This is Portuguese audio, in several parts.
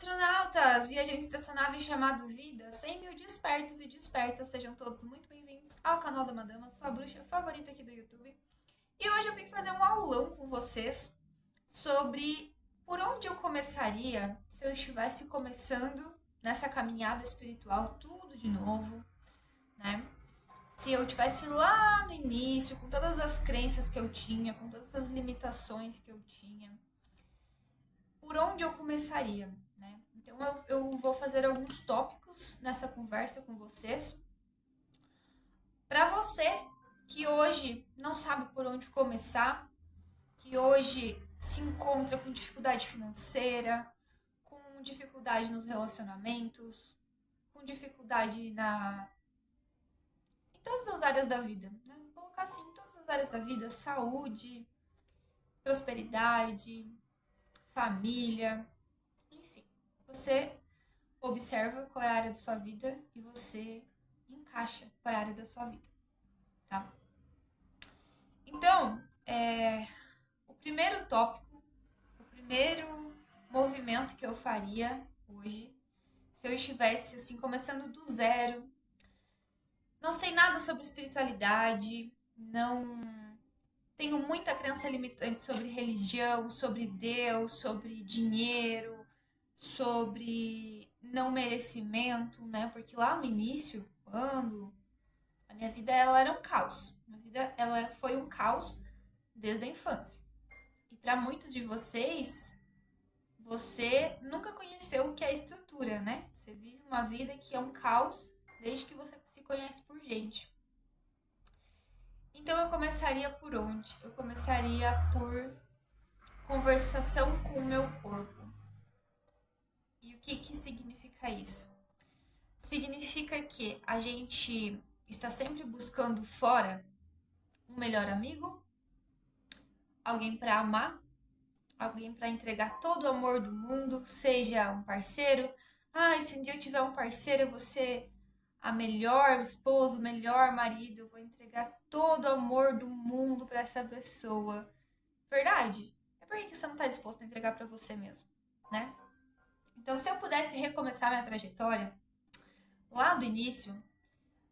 astronautas, viajantes dessa nave chamada Vida, 100 mil despertos e despertas, sejam todos muito bem-vindos ao canal da Madama, sua bruxa favorita aqui do YouTube. E hoje eu vim fazer um aulão com vocês sobre por onde eu começaria se eu estivesse começando nessa caminhada espiritual tudo de novo, né? Se eu estivesse lá no início, com todas as crenças que eu tinha, com todas as limitações que eu tinha, por onde eu começaria, né? Então eu vou fazer alguns tópicos nessa conversa com vocês. Para você que hoje não sabe por onde começar, que hoje se encontra com dificuldade financeira, com dificuldade nos relacionamentos, com dificuldade em todas as áreas da vida, né? Vou colocar assim, em todas as áreas da vida, saúde, prosperidade, família, enfim. Você observa qual é a área da sua vida e você encaixa para a área da sua vida, tá? Então, o primeiro tópico, o primeiro movimento que eu faria hoje, se eu estivesse assim começando do zero, não sei nada sobre espiritualidade, não tenho muita crença limitante sobre religião, sobre Deus, sobre dinheiro, sobre não merecimento, né? Porque lá no início, quando a minha vida ela era um caos. Minha vida ela foi um caos desde a infância. E para muitos de vocês, você nunca conheceu o que é estrutura, né? Você vive uma vida que é um caos desde que você se conhece por gente. Então eu começaria por onde? Eu começaria por conversação com o meu corpo. E o que significa isso? Significa que a gente está sempre buscando fora um melhor amigo, alguém para amar, alguém para entregar todo o amor do mundo, seja um parceiro. Se um dia eu tiver um parceiro, eu vou ser a melhor esposa, o melhor marido, eu vou entregar todo o amor do mundo para essa pessoa. Verdade? É por que você não está disposto a entregar para você mesmo, né? Então, se eu pudesse recomeçar minha trajetória, lá do início,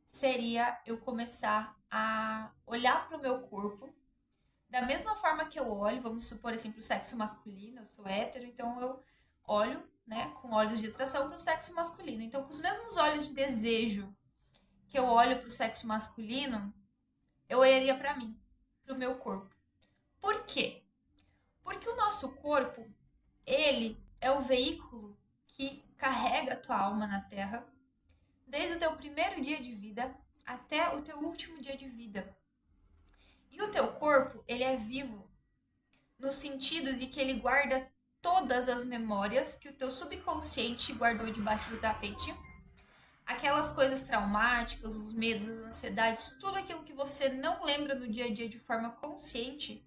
seria eu começar a olhar para o meu corpo da mesma forma que eu olho, vamos supor assim, para o sexo masculino, eu sou hétero, então eu olho, né, com olhos de atração para o sexo masculino. Então, com os mesmos olhos de desejo que eu olho para o sexo masculino, eu olharia para mim, para o meu corpo. Por quê? Porque o nosso corpo, ele é o veículo que carrega a tua alma na Terra, desde o teu primeiro dia de vida até o teu último dia de vida. E o teu corpo, ele é vivo no sentido de que ele guarda todas as memórias que o teu subconsciente guardou debaixo do tapete. Aquelas coisas traumáticas, os medos, as ansiedades, tudo aquilo que você não lembra no dia a dia de forma consciente,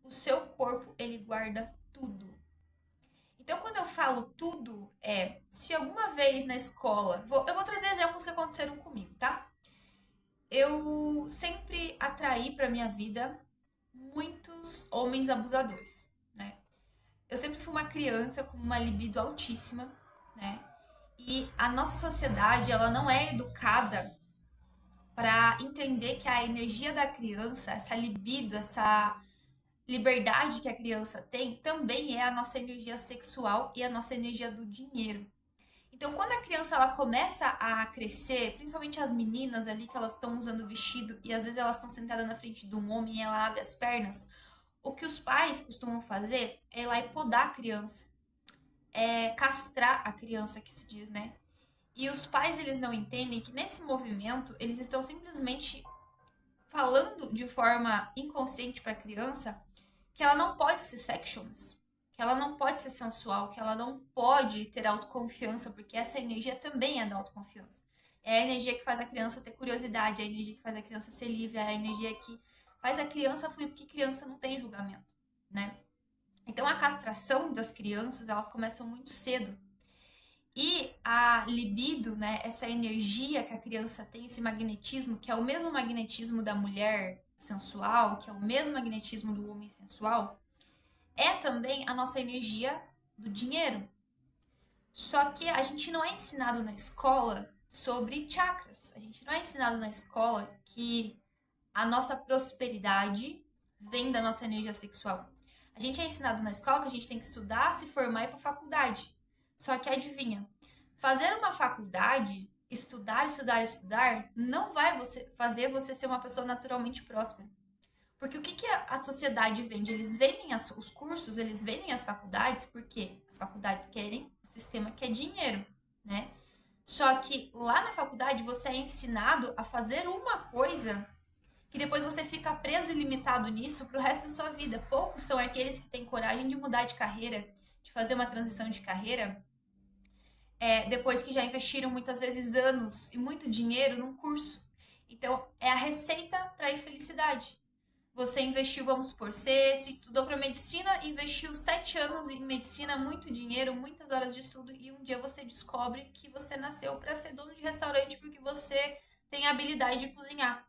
o seu corpo, ele guarda tudo. Então, quando eu falo tudo, se alguma vez na escola, eu vou trazer exemplos que aconteceram comigo, tá? Eu sempre atraí para minha vida muitos homens abusadores, né? Eu sempre fui uma criança com uma libido altíssima, né? E a nossa sociedade, ela não é educada para entender que a energia da criança, essa libido, essa liberdade que a criança tem, também é a nossa energia sexual e a nossa energia do dinheiro. Então, quando a criança ela começa a crescer, principalmente as meninas ali que elas estão usando vestido e às vezes elas estão sentadas na frente de um homem e ela abre as pernas, o que os pais costumam fazer é ir lá e podar a criança, castrar a criança, que se diz, né? E os pais eles não entendem que nesse movimento eles estão simplesmente falando de forma inconsciente para a criança que ela não pode ser sexualness, que ela não pode ser sensual, que ela não pode ter autoconfiança, porque essa energia também é da autoconfiança. É a energia que faz a criança ter curiosidade, é a energia que faz a criança ser livre, é a energia que faz a criança fluir, porque criança não tem julgamento, né? Então a castração das crianças, elas começam muito cedo. E a libido, né, essa energia que a criança tem, esse magnetismo, que é o mesmo magnetismo da mulher sensual, que é o mesmo magnetismo do homem sensual, é também a nossa energia do dinheiro. Só que a gente não é ensinado na escola sobre chakras. A gente não é ensinado na escola que a nossa prosperidade vem da nossa energia sexual. A gente é ensinado na escola que a gente tem que estudar, se formar e ir para faculdade. Só que adivinha, fazer uma faculdade, estudar, estudar, estudar, não vai fazer você ser uma pessoa naturalmente próspera. Porque o que a sociedade vende? Eles vendem os cursos, eles vendem as faculdades, porque as faculdades querem, o sistema quer dinheiro, né? Só que lá na faculdade você é ensinado a fazer uma coisa que depois você fica preso e limitado nisso pro resto da sua vida. Poucos são aqueles que têm coragem de mudar de carreira, de fazer uma transição de carreira, depois que já investiram muitas vezes anos e muito dinheiro num curso. Então, é a receita para a infelicidade. Você investiu, vamos supor, você se estudou para medicina, investiu 7 anos em medicina, muito dinheiro, muitas horas de estudo, e um dia você descobre que você nasceu para ser dono de restaurante porque você tem a habilidade de cozinhar.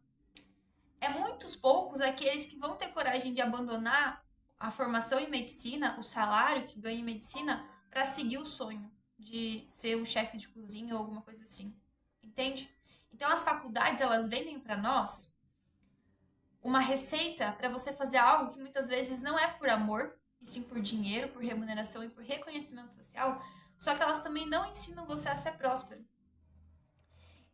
É muitos poucos aqueles que vão ter coragem de abandonar a formação em medicina, o salário que ganha em medicina, para seguir o sonho de ser um chefe de cozinha ou alguma coisa assim. Entende? Então as faculdades, elas vendem para nós uma receita para você fazer algo que muitas vezes não é por amor, e sim por dinheiro, por remuneração e por reconhecimento social, só que elas também não ensinam você a ser próspero.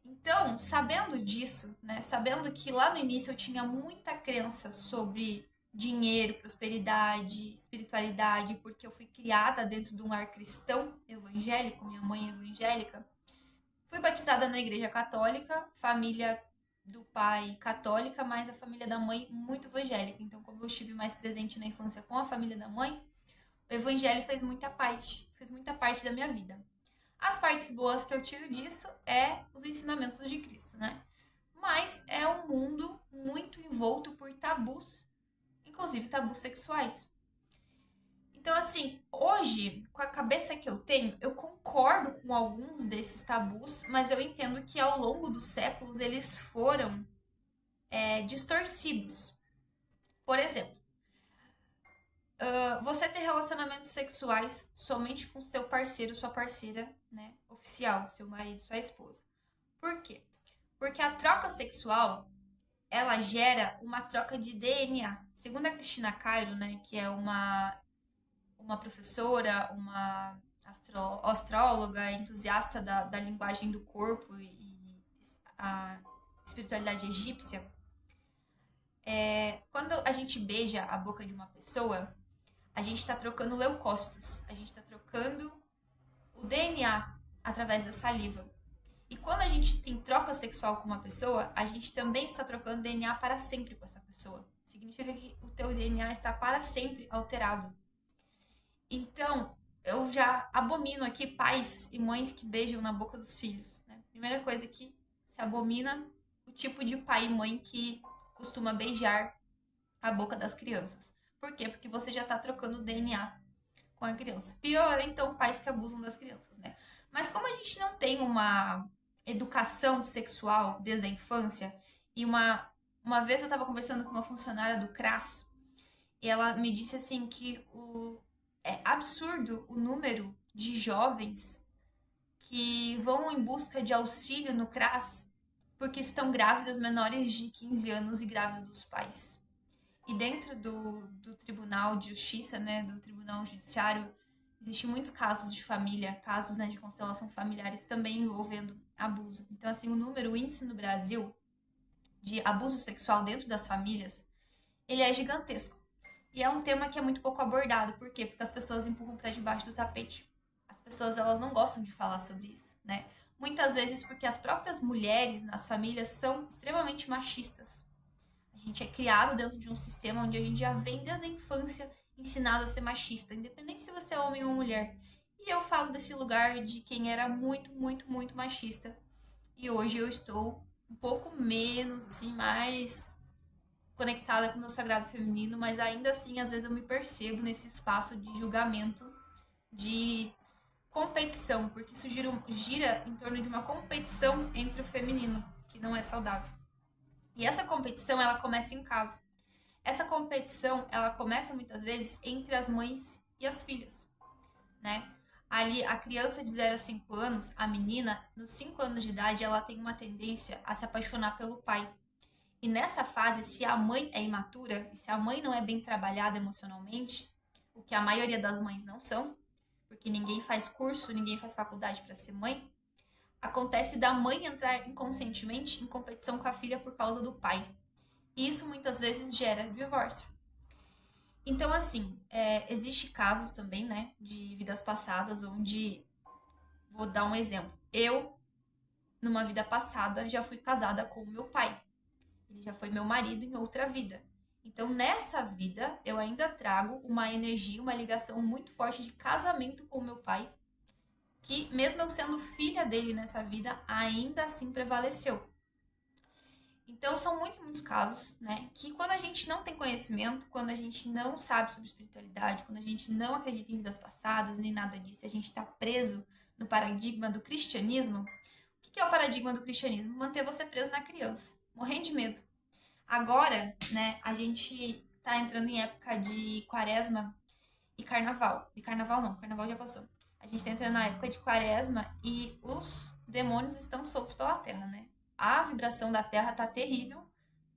Então, sabendo disso, né, sabendo que lá no início eu tinha muita crença sobre dinheiro, prosperidade, espiritualidade, porque eu fui criada dentro de um lar cristão evangélico, minha mãe é evangélica, fui batizada na igreja católica, família do pai católica, mas a família da mãe muito evangélica. Então, como eu estive mais presente na infância com a família da mãe, o evangelho fez muita parte da minha vida. As partes boas que eu tiro disso é os ensinamentos de Cristo, né? Mas é um mundo muito envolto por tabus, inclusive tabus sexuais. Então, assim, hoje, com a cabeça que eu tenho, eu concordo com alguns desses tabus, mas eu entendo que ao longo dos séculos eles foram distorcidos. Por exemplo, você ter relacionamentos sexuais somente com seu parceiro, sua parceira, né, oficial, seu marido, sua esposa. Por quê? Porque a troca sexual, ela gera uma troca de DNA. Segundo a Cristina Cairo, né, que é uma professora, uma astróloga, entusiasta da linguagem do corpo e a espiritualidade egípcia, quando a gente beija a boca de uma pessoa, a gente está trocando leucócitos, a gente está trocando o DNA através da saliva. E quando a gente tem troca sexual com uma pessoa, a gente também está trocando DNA para sempre com essa pessoa. Significa que o teu DNA está para sempre alterado. Então, eu já abomino aqui pais e mães que beijam na boca dos filhos, né? Primeira coisa que se abomina, o tipo de pai e mãe que costuma beijar a boca das crianças. Por quê? Porque você já está trocando DNA com a criança. Pior, então, pais que abusam das crianças, né? Mas como a gente não tem uma educação sexual desde a infância, e uma vez eu estava conversando com uma funcionária do CRAS, e ela me disse assim que é absurdo o número de jovens que vão em busca de auxílio no CRAS porque estão grávidas menores de 15 anos e grávidas dos pais. E dentro do Tribunal de Justiça, né, do Tribunal Judiciário, existem muitos casos de família, casos, né, de constelação familiares também envolvendo abuso. Então, assim, o índice no Brasil de abuso sexual dentro das famílias, ele é gigantesco. E é um tema que é muito pouco abordado. Por quê? Porque as pessoas empurram para debaixo do tapete. As pessoas, elas não gostam de falar sobre isso, né? Muitas vezes porque as próprias mulheres nas famílias são extremamente machistas. A gente é criado dentro de um sistema onde a gente já vem desde a infância ensinado a ser machista, independente se você é homem ou mulher. E eu falo desse lugar de quem era muito, muito, muito machista. E hoje eu estou um pouco menos, assim, mais conectada com o meu sagrado feminino, mas ainda assim, às vezes eu me percebo nesse espaço de julgamento, de competição, porque isso gira em torno de uma competição entre o feminino, que não é saudável. E essa competição, ela começa em casa. Essa competição, ela começa muitas vezes entre as mães e as filhas, né? ali a criança de 0 a 5 anos, a menina, nos 5 anos de idade, ela tem uma tendência a se apaixonar pelo pai. E nessa fase, se a mãe é imatura, e se a mãe não é bem trabalhada emocionalmente, o que a maioria das mães não são, porque ninguém faz curso, ninguém faz faculdade para ser mãe, acontece da mãe entrar inconscientemente em competição com a filha por causa do pai. E isso muitas vezes gera divórcio. Então, assim, existe casos também, né, de vidas passadas onde, vou dar um exemplo, eu, numa vida passada, já fui casada com o meu pai. Ele já foi meu marido em outra vida. Então, nessa vida, eu ainda trago uma energia, uma ligação muito forte de casamento com o meu pai, que mesmo eu sendo filha dele nessa vida, ainda assim prevaleceu. Então, são muitos, muitos casos, né? Que quando a gente não tem conhecimento, quando a gente não sabe sobre espiritualidade, quando a gente não acredita em vidas passadas, nem nada disso, a gente está preso no paradigma do cristianismo. O que é o paradigma do cristianismo? Manter você preso na criança, morrendo de medo. Agora, né, a gente tá entrando em época de quaresma e carnaval. E carnaval não, carnaval já passou. A gente tá entrando na época de quaresma e os demônios estão soltos pela terra, né? A vibração da terra tá terrível,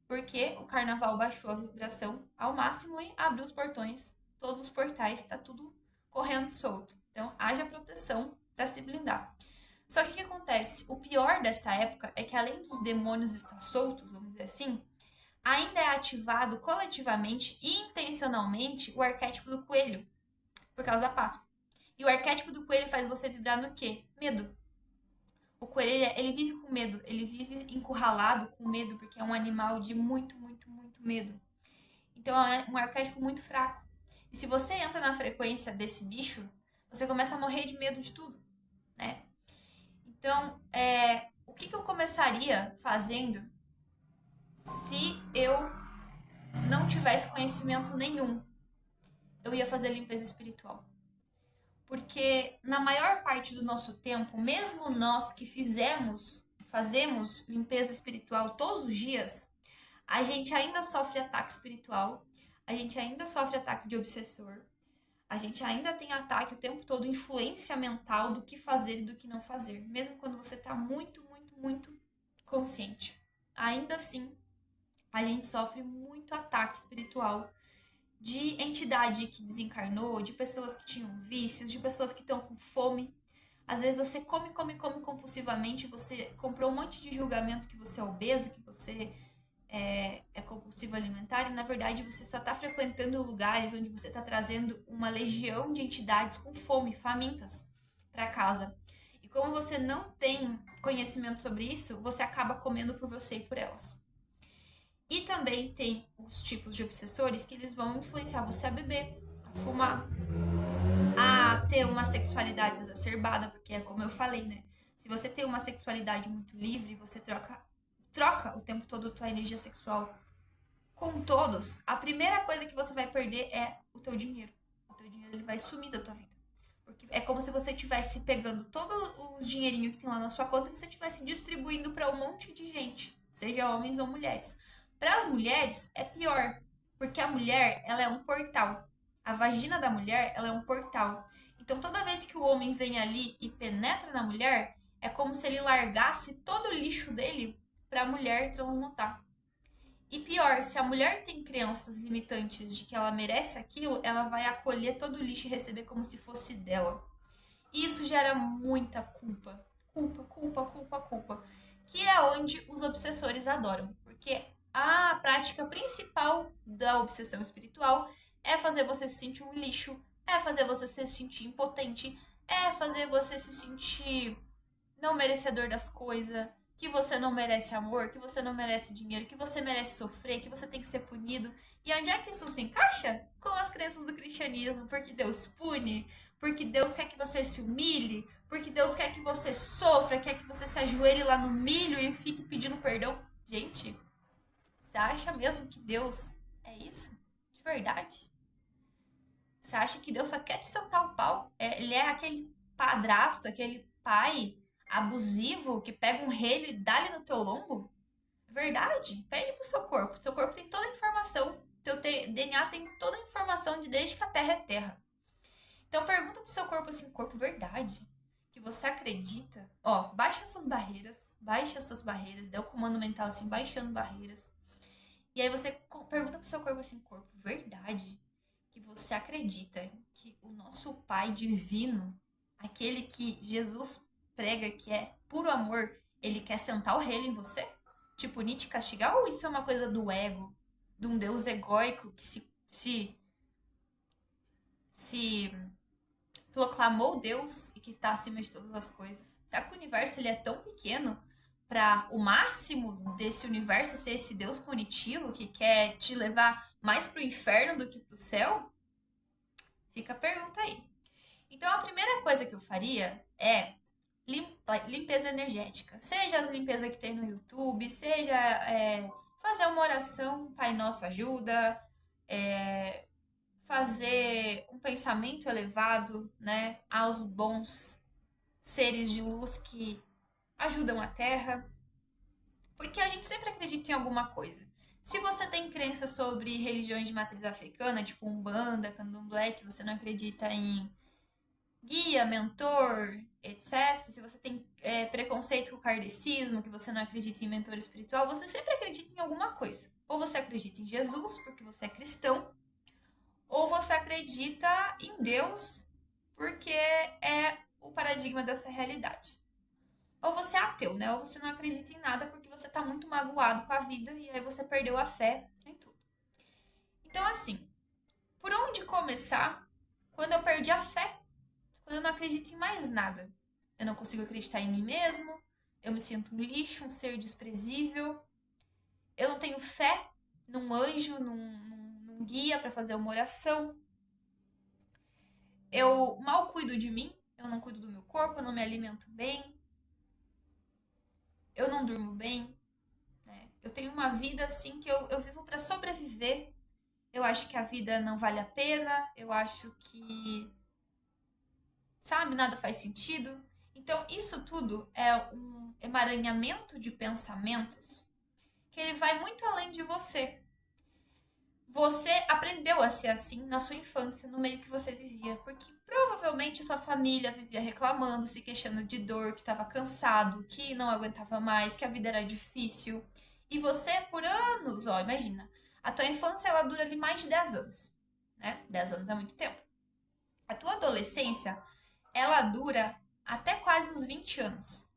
porque o carnaval baixou a vibração ao máximo e abriu os portões, todos os portais, tá tudo correndo solto. Então, haja proteção para se blindar. Só que o que acontece? O pior desta época é que além dos demônios estar soltos, vamos dizer assim, ainda é ativado coletivamente e intencionalmente o arquétipo do coelho, por causa da Páscoa. E o arquétipo do coelho faz você vibrar no quê? Medo. O coelho, ele vive com medo, ele vive encurralado com medo, porque é um animal de muito, muito, muito medo. Então é um arquétipo muito fraco. E se você entra na frequência desse bicho, você começa a morrer de medo de tudo, né? Então, o que eu começaria fazendo se eu não tivesse conhecimento nenhum? Eu ia fazer limpeza espiritual. Porque na maior parte do nosso tempo, mesmo nós que fazemos limpeza espiritual todos os dias, a gente ainda sofre ataque espiritual, a gente ainda sofre ataque de obsessor, a gente ainda tem ataque o tempo todo, influência mental do que fazer e do que não fazer, mesmo quando você está muito, muito, muito consciente. Ainda assim, a gente sofre muito ataque espiritual de entidade que desencarnou, de pessoas que tinham vícios, de pessoas que estão com fome. Às vezes você come compulsivamente, você comprou um monte de julgamento que você é obeso, que você é compulsivo alimentar, e na verdade você só está frequentando lugares onde você está trazendo uma legião de entidades com fome, famintas, para casa. E como você não tem conhecimento sobre isso, você acaba comendo por você e por elas. E também tem os tipos de obsessores que eles vão influenciar você a beber, a fumar, a ter uma sexualidade exacerbada, porque é como eu falei, né? Se você tem uma sexualidade muito livre, você troca o tempo todo a tua energia sexual com todos, a primeira coisa que você vai perder é o teu dinheiro. O teu dinheiro ele vai sumir da tua vida. Porque é como se você estivesse pegando todos os dinheirinhos que tem lá na sua conta e você estivesse distribuindo para um monte de gente, seja homens ou mulheres. Para as mulheres é pior, porque a mulher ela é um portal. A vagina da mulher ela é um portal. Então toda vez que o homem vem ali e penetra na mulher, é como se ele largasse todo o lixo dele para a mulher transmutar. E pior, se a mulher tem crenças limitantes de que ela merece aquilo, ela vai acolher todo o lixo e receber como se fosse dela. E isso gera muita culpa. Culpa, culpa, culpa, culpa. Que é onde os obsessores adoram. Porque a prática principal da obsessão espiritual é fazer você se sentir um lixo, é fazer você se sentir impotente, é fazer você se sentir não merecedor das coisas, que você não merece amor, que você não merece dinheiro, que você merece sofrer, que você tem que ser punido. E onde é que isso se encaixa? Com as crenças do cristianismo, porque Deus pune, porque Deus quer que você se humilhe, porque Deus quer que você sofra, quer que você se ajoelhe lá no milho e fique pedindo perdão. Gente, você acha mesmo que Deus é isso? De verdade? Você acha que Deus só quer te sentar o pau? Ele é aquele padrasto, aquele pai abusivo que pega um relho e dá-lhe no teu lombo? Verdade? Pede pro seu corpo. Seu corpo tem toda a informação. Teu DNA tem toda a informação de desde que a Terra é Terra. Então pergunta pro seu corpo assim, corpo, verdade? Que você acredita? Ó, baixa essas barreiras, dá o comando mental assim, baixando barreiras. E aí você pergunta pro seu corpo assim, corpo, verdade? Que você acredita que o nosso Pai divino, aquele que Jesus prega que é puro amor, ele quer sentar o reino em você? Te punir, te castigar? Ou isso é uma coisa do ego, de um Deus egóico que se proclamou Deus e que está acima de todas as coisas? Será que o universo ele é tão pequeno para o máximo desse universo ser esse Deus punitivo que quer te levar mais pro inferno do que pro céu? Fica a pergunta aí. Então a primeira coisa que eu faria é limpeza energética. Seja as limpezas que tem no YouTube, seja fazer uma oração, Pai Nosso ajuda, fazer um pensamento elevado, né, aos bons seres de luz que ajudam a Terra, porque a gente sempre acredita em alguma coisa. Se você tem crença sobre religiões de matriz africana, tipo Umbanda, Candomblé, que você não acredita em guia, mentor, etc. Se você tem preconceito com o kardecismo, que você não acredita em mentor espiritual, você sempre acredita em alguma coisa. Ou você acredita em Jesus, porque você é cristão, ou você acredita em Deus, porque é o paradigma dessa realidade. Ou você é ateu, né? Ou você não acredita em nada porque você tá muito magoado com a vida e aí você perdeu a fé em tudo. Então, assim, por onde começar quando eu perdi a fé? Quando eu não acredito em mais nada. Eu não consigo acreditar em mim mesmo, eu me sinto um lixo, um ser desprezível, eu não tenho fé num anjo, num guia para fazer uma oração, eu mal cuido de mim, eu não cuido do meu corpo, eu não me alimento bem, eu não durmo bem, né? Eu tenho uma vida assim que eu vivo para sobreviver. Eu acho que a vida não vale a pena, eu acho que, sabe, nada faz sentido. Então, isso tudo é um emaranhamento de pensamentos que ele vai muito além de você. Você aprendeu a ser assim na sua infância, no meio que você vivia, porque provavelmente sua família vivia reclamando, se queixando de dor, que estava cansado, que não aguentava mais, que a vida era difícil. E você, por anos, ó, imagina, a tua infância ela dura ali mais de 10 anos, né? 10 anos é muito tempo. A tua adolescência, ela dura até quase os 20 anos.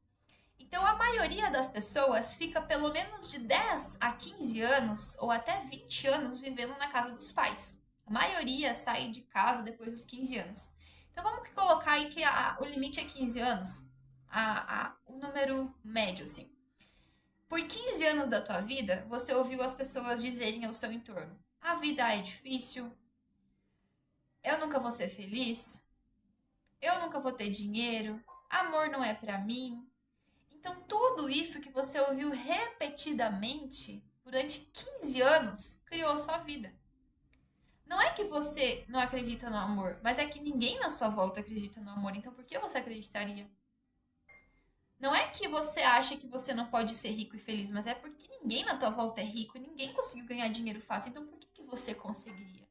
Então, a maioria das pessoas fica pelo menos de 10 a 15 anos ou até 20 anos vivendo na casa dos pais. A maioria sai de casa depois dos 15 anos. Então, vamos colocar aí que o limite é 15 anos, o número médio, assim. Por 15 anos da tua vida, você ouviu as pessoas dizerem ao seu entorno: a vida é difícil, eu nunca vou ser feliz, eu nunca vou ter dinheiro, amor não é pra mim. Então, tudo isso que você ouviu repetidamente durante 15 anos criou a sua vida. Não é que você não acredita no amor, mas é que ninguém na sua volta acredita no amor. Então, por que você acreditaria? Não é que você acha que você não pode ser rico e feliz, mas é porque ninguém na tua volta é rico e ninguém conseguiu ganhar dinheiro fácil. Então, por que você conseguiria?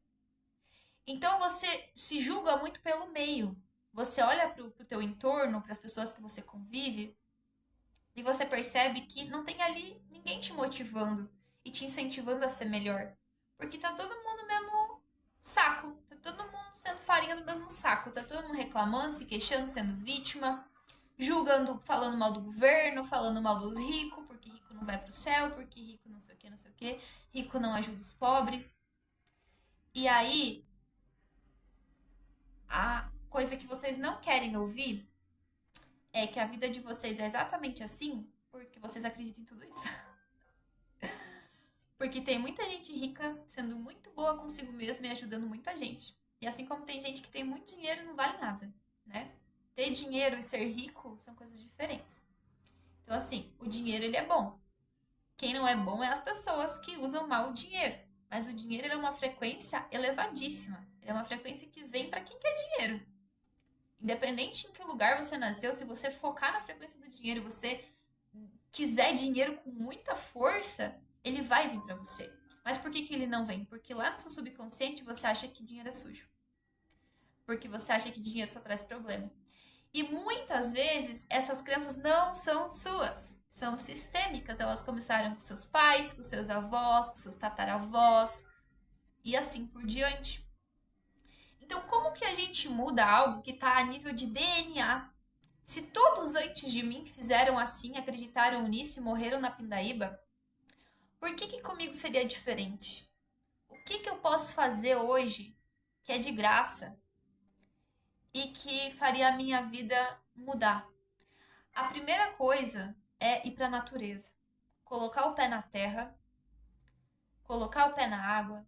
Então, você se julga muito pelo meio. Você olha pro teu entorno, para as pessoas que você convive, e você percebe que não tem ali ninguém te motivando e te incentivando a ser melhor. Porque tá todo mundo no mesmo saco. Tá todo mundo sendo farinha do mesmo saco. Tá todo mundo reclamando, se queixando, sendo vítima, julgando, falando mal do governo, falando mal dos ricos, porque rico não vai pro céu, porque rico não sei o que, não sei o que, rico não ajuda os pobres. E aí, a coisa que vocês não querem ouvir é que a vida de vocês é exatamente assim porque vocês acreditam em tudo isso. Porque tem muita gente rica sendo muito boa consigo mesma e ajudando muita gente. E assim como tem gente que tem muito dinheiro não vale nada, né? Ter dinheiro e ser rico são coisas diferentes. Então assim, o dinheiro ele é bom. Quem não é bom é as pessoas que usam mal o dinheiro. Mas o dinheiro é uma frequência elevadíssima. Ele é uma frequência que vem para quem quer dinheiro. Independente em que lugar você nasceu, se você focar na frequência do dinheiro e você quiser dinheiro com muita força, ele vai vir para você. Mas por que ele não vem? Porque lá no seu subconsciente você acha que dinheiro é sujo. porque você acha que dinheiro só traz problema. E muitas vezes essas crenças não são suas, são sistêmicas. Elas começaram com seus pais, com seus avós, com seus tataravós e assim por diante. Então, como que a gente muda algo que está a nível de DNA? Se todos antes de mim fizeram assim, acreditaram nisso e morreram na pindaíba, por que comigo seria diferente? O que eu posso fazer hoje que é de graça e que faria a minha vida mudar? A primeira coisa é ir para a natureza. Colocar o pé na terra, colocar o pé na água.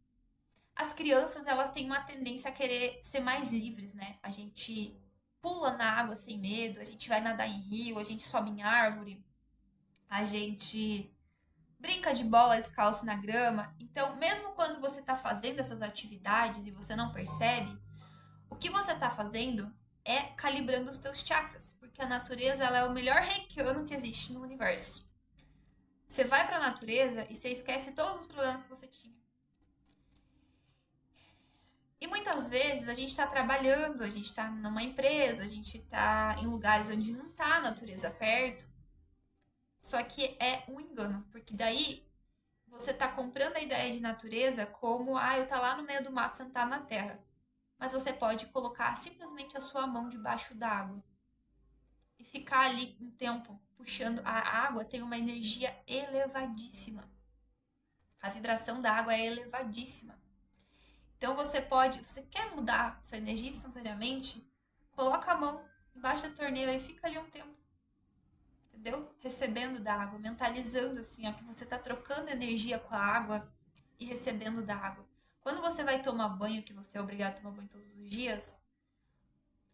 As crianças, elas têm uma tendência a querer ser mais livres, né? A gente pula na água sem medo, a gente vai nadar em rio, a gente sobe em árvore, a gente brinca de bola descalço na grama. Então, mesmo quando você está fazendo essas atividades e você não percebe, o que você está fazendo é calibrando os teus chakras, porque a natureza ela é o melhor reikiano que existe no universo. Você vai para a natureza e você esquece todos os problemas que você tinha. E muitas vezes a gente está trabalhando, a gente está numa empresa, a gente está em lugares onde não está a natureza perto. Só que é um engano, porque daí você está comprando a ideia de natureza como, eu tá lá no meio do mato sentado na terra. Mas você pode colocar simplesmente a sua mão debaixo da água e ficar ali um tempo puxando. A água tem uma energia elevadíssima. A vibração da água é elevadíssima. Então você quer mudar sua energia instantaneamente, coloca a mão embaixo da torneira e fica ali um tempo. Entendeu? Recebendo da água, mentalizando assim, que você está trocando energia com a água e recebendo da água. Quando você vai tomar banho, que você é obrigado a tomar banho todos os dias,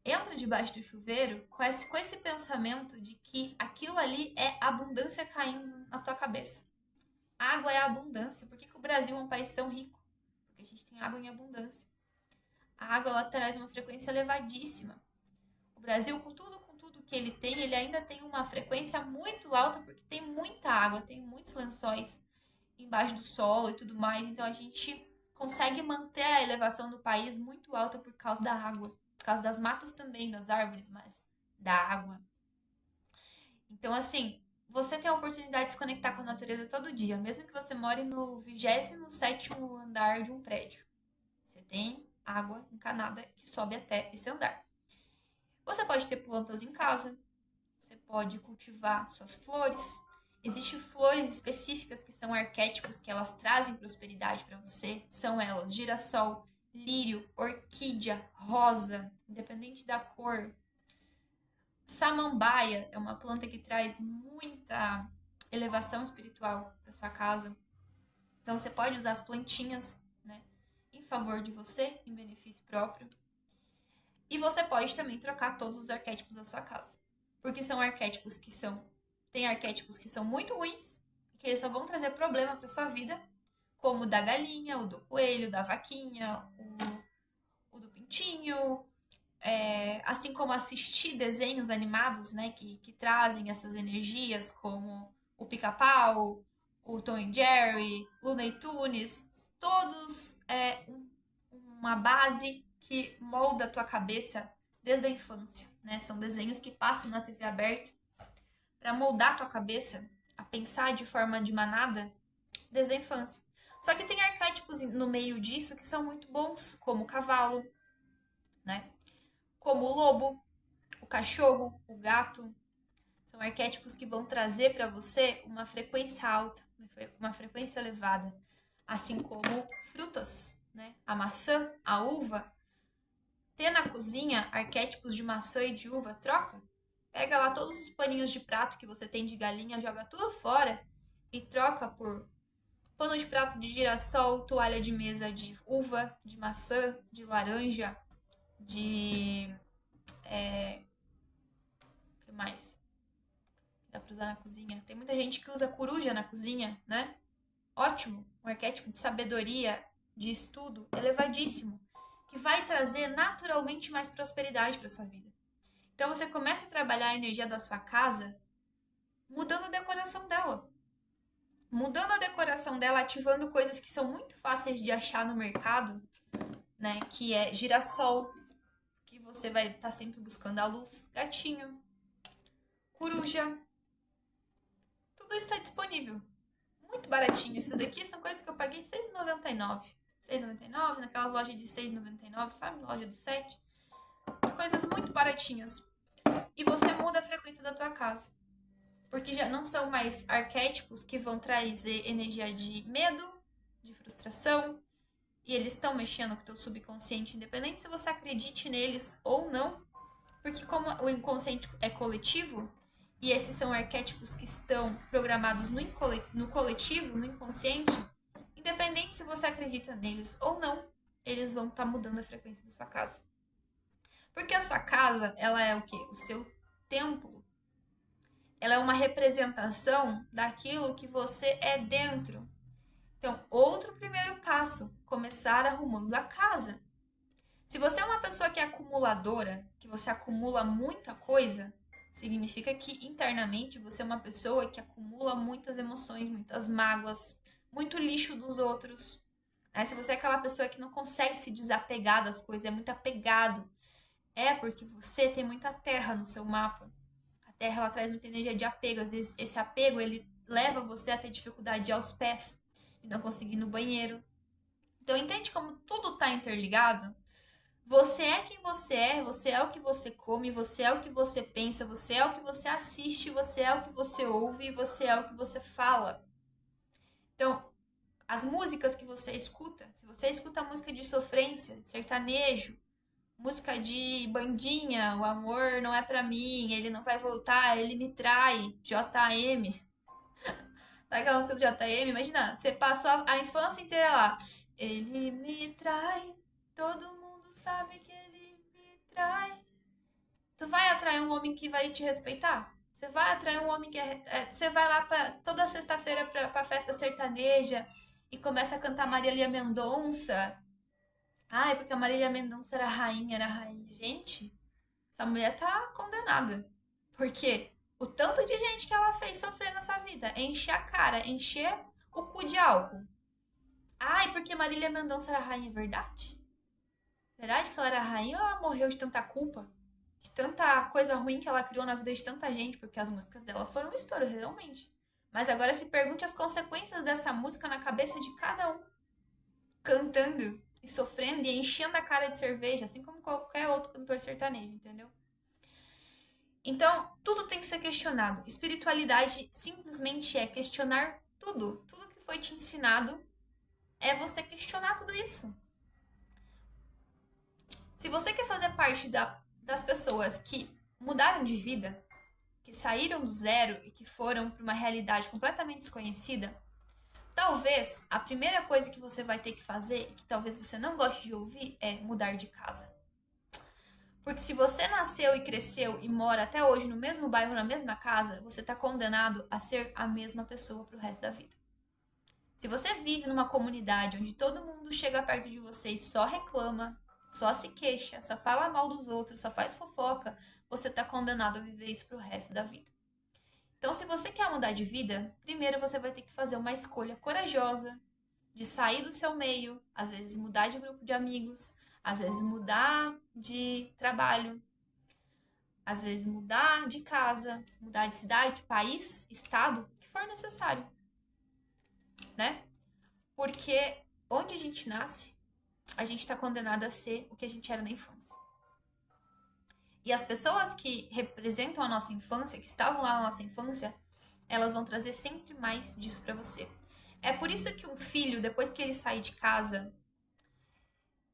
entra debaixo do chuveiro com esse pensamento de que aquilo ali é abundância caindo na tua cabeça. Água é abundância. Por que o Brasil é um país tão rico? Porque a gente tem água em abundância. A água ela traz uma frequência elevadíssima. O Brasil, com tudo que ele tem, ele ainda tem uma frequência muito alta, porque tem muita água, tem muitos lençóis embaixo do solo e tudo mais. Então a gente consegue manter a elevação do país muito alta por causa da água. Por causa das matas também, das árvores, mas da água. Então, assim, você tem a oportunidade de se conectar com a natureza todo dia, mesmo que você more no 27º andar de um prédio. Você tem água encanada que sobe até esse andar. Você pode ter plantas em casa, você pode cultivar suas flores. Existem flores específicas que são arquétipos que elas trazem prosperidade para você. São elas girassol, lírio, orquídea, rosa, independente da cor. Samambaia é uma planta que traz muita elevação espiritual para sua casa. Então você pode usar as plantinhas, né, em favor de você, em benefício próprio. E você pode também trocar todos os arquétipos da sua casa. Porque são arquétipos que são... Tem arquétipos que são muito ruins, que eles só vão trazer problema para sua vida, como o da galinha, o do coelho, da vaquinha, o do pintinho, assim como assistir desenhos animados, né, que trazem essas energias, como o Pica-Pau, o Tom e Jerry, Looney Tunes, todos uma base que molda a tua cabeça desde a infância, né? São desenhos que passam na TV aberta para moldar a tua cabeça a pensar de forma de manada desde a infância. Só que tem arquétipos no meio disso que são muito bons, como o cavalo, né? Como o lobo, o cachorro, o gato. São arquétipos que vão trazer para você uma frequência alta, uma frequência elevada. Assim como frutas, né? A maçã, a uva. Ter na cozinha arquétipos de maçã e de uva, troca. Pega lá todos os paninhos de prato que você tem de galinha, joga tudo fora e troca por pano de prato de girassol, toalha de mesa de uva, de maçã, de laranja, de... o que mais? Dá pra usar na cozinha. Tem muita gente que usa coruja na cozinha, né? Ótimo. Um arquétipo de sabedoria, de estudo, elevadíssimo. Que vai trazer naturalmente mais prosperidade para sua vida. Então você começa a trabalhar a energia da sua casa mudando a decoração dela. Mudando a decoração dela, ativando coisas que são muito fáceis de achar no mercado, né? Que é girassol, você vai estar sempre buscando a luz. Gatinho, coruja, tudo isso está disponível. Muito baratinho. Isso daqui são coisas que eu paguei R$6,99. R$6,99 naquelas lojas de R$6,99, sabe? Loja do 7. Coisas muito baratinhas. E você muda a frequência da tua casa. Porque já não são mais arquétipos que vão trazer energia de medo, de frustração. E eles estão mexendo com o teu subconsciente, independente se você acredite neles ou não. Porque como o inconsciente é coletivo, e esses são arquétipos que estão programados no coletivo, no inconsciente, independente se você acredita neles ou não, eles vão estar mudando a frequência da sua casa. Porque a sua casa, ela é o quê? O seu templo. Ela é uma representação daquilo que você é dentro. Então, outro primeiro passo, começar arrumando a casa. Se você é uma pessoa que é acumuladora, que você acumula muita coisa, significa que internamente você é uma pessoa que acumula muitas emoções, muitas mágoas, muito lixo dos outros. Se você é aquela pessoa que não consegue se desapegar das coisas, é muito apegado, é porque você tem muita terra no seu mapa. A terra, ela traz muita energia de apego. Às vezes esse apego, ele leva você a ter dificuldade de ir aos pés e não conseguir ir no banheiro. Então entende como tudo está interligado? Você é quem você é o que você come, você é o que você pensa, você é o que você assiste, você é o que você ouve, você é o que você fala. Então, as músicas que você escuta, se você escuta música de sofrência, de sertanejo, música de bandinha, o amor não é pra mim, ele não vai voltar, ele me trai, JM. Sabe aquela música do JM? Imagina, você passou a infância inteira lá. Ele me trai, todo mundo sabe que ele me trai. Tu vai atrair um homem que vai te respeitar? Você vai atrair um homem que você vai lá toda sexta-feira pra festa sertaneja e começa a cantar Marília Mendonça. Ai, porque a Marília Mendonça era rainha, era rainha. Gente, essa mulher tá condenada. Por quê? O tanto de gente que ela fez sofrer nessa vida. Encher a cara, encher o cu de álcool. Ai, porque Marília Mendonça era rainha, é verdade? Verdade que ela era rainha ou ela morreu de tanta culpa? De tanta coisa ruim que ela criou na vida de tanta gente? Porque as músicas dela foram um estouro, realmente. Mas agora se pergunte as consequências dessa música na cabeça de cada um. Cantando e sofrendo e enchendo a cara de cerveja, assim como qualquer outro cantor sertanejo, entendeu? Então, tudo tem que ser questionado. Espiritualidade simplesmente é questionar tudo. Tudo que foi te ensinado é você questionar tudo isso. Se você quer fazer parte das pessoas que mudaram de vida, que saíram do zero e que foram para uma realidade completamente desconhecida, talvez a primeira coisa que você vai ter que fazer, que talvez você não goste de ouvir, é mudar de casa. Porque se você nasceu e cresceu e mora até hoje no mesmo bairro, na mesma casa, você está condenado a ser a mesma pessoa pro resto da vida. Se você vive numa comunidade onde todo mundo chega perto de você e só reclama, só se queixa, só fala mal dos outros, só faz fofoca, você está condenado a viver isso pro resto da vida. Então, se você quer mudar de vida, primeiro você vai ter que fazer uma escolha corajosa de sair do seu meio, às vezes mudar de grupo de amigos, às vezes mudar de trabalho, às vezes mudar de casa, mudar de cidade, país, estado, o que for necessário, né? Porque onde a gente nasce, a gente está condenado a ser o que a gente era na infância. E as pessoas que representam a nossa infância, que estavam lá na nossa infância, elas vão trazer sempre mais disso para você. É por isso que um filho, depois que ele sai de casa,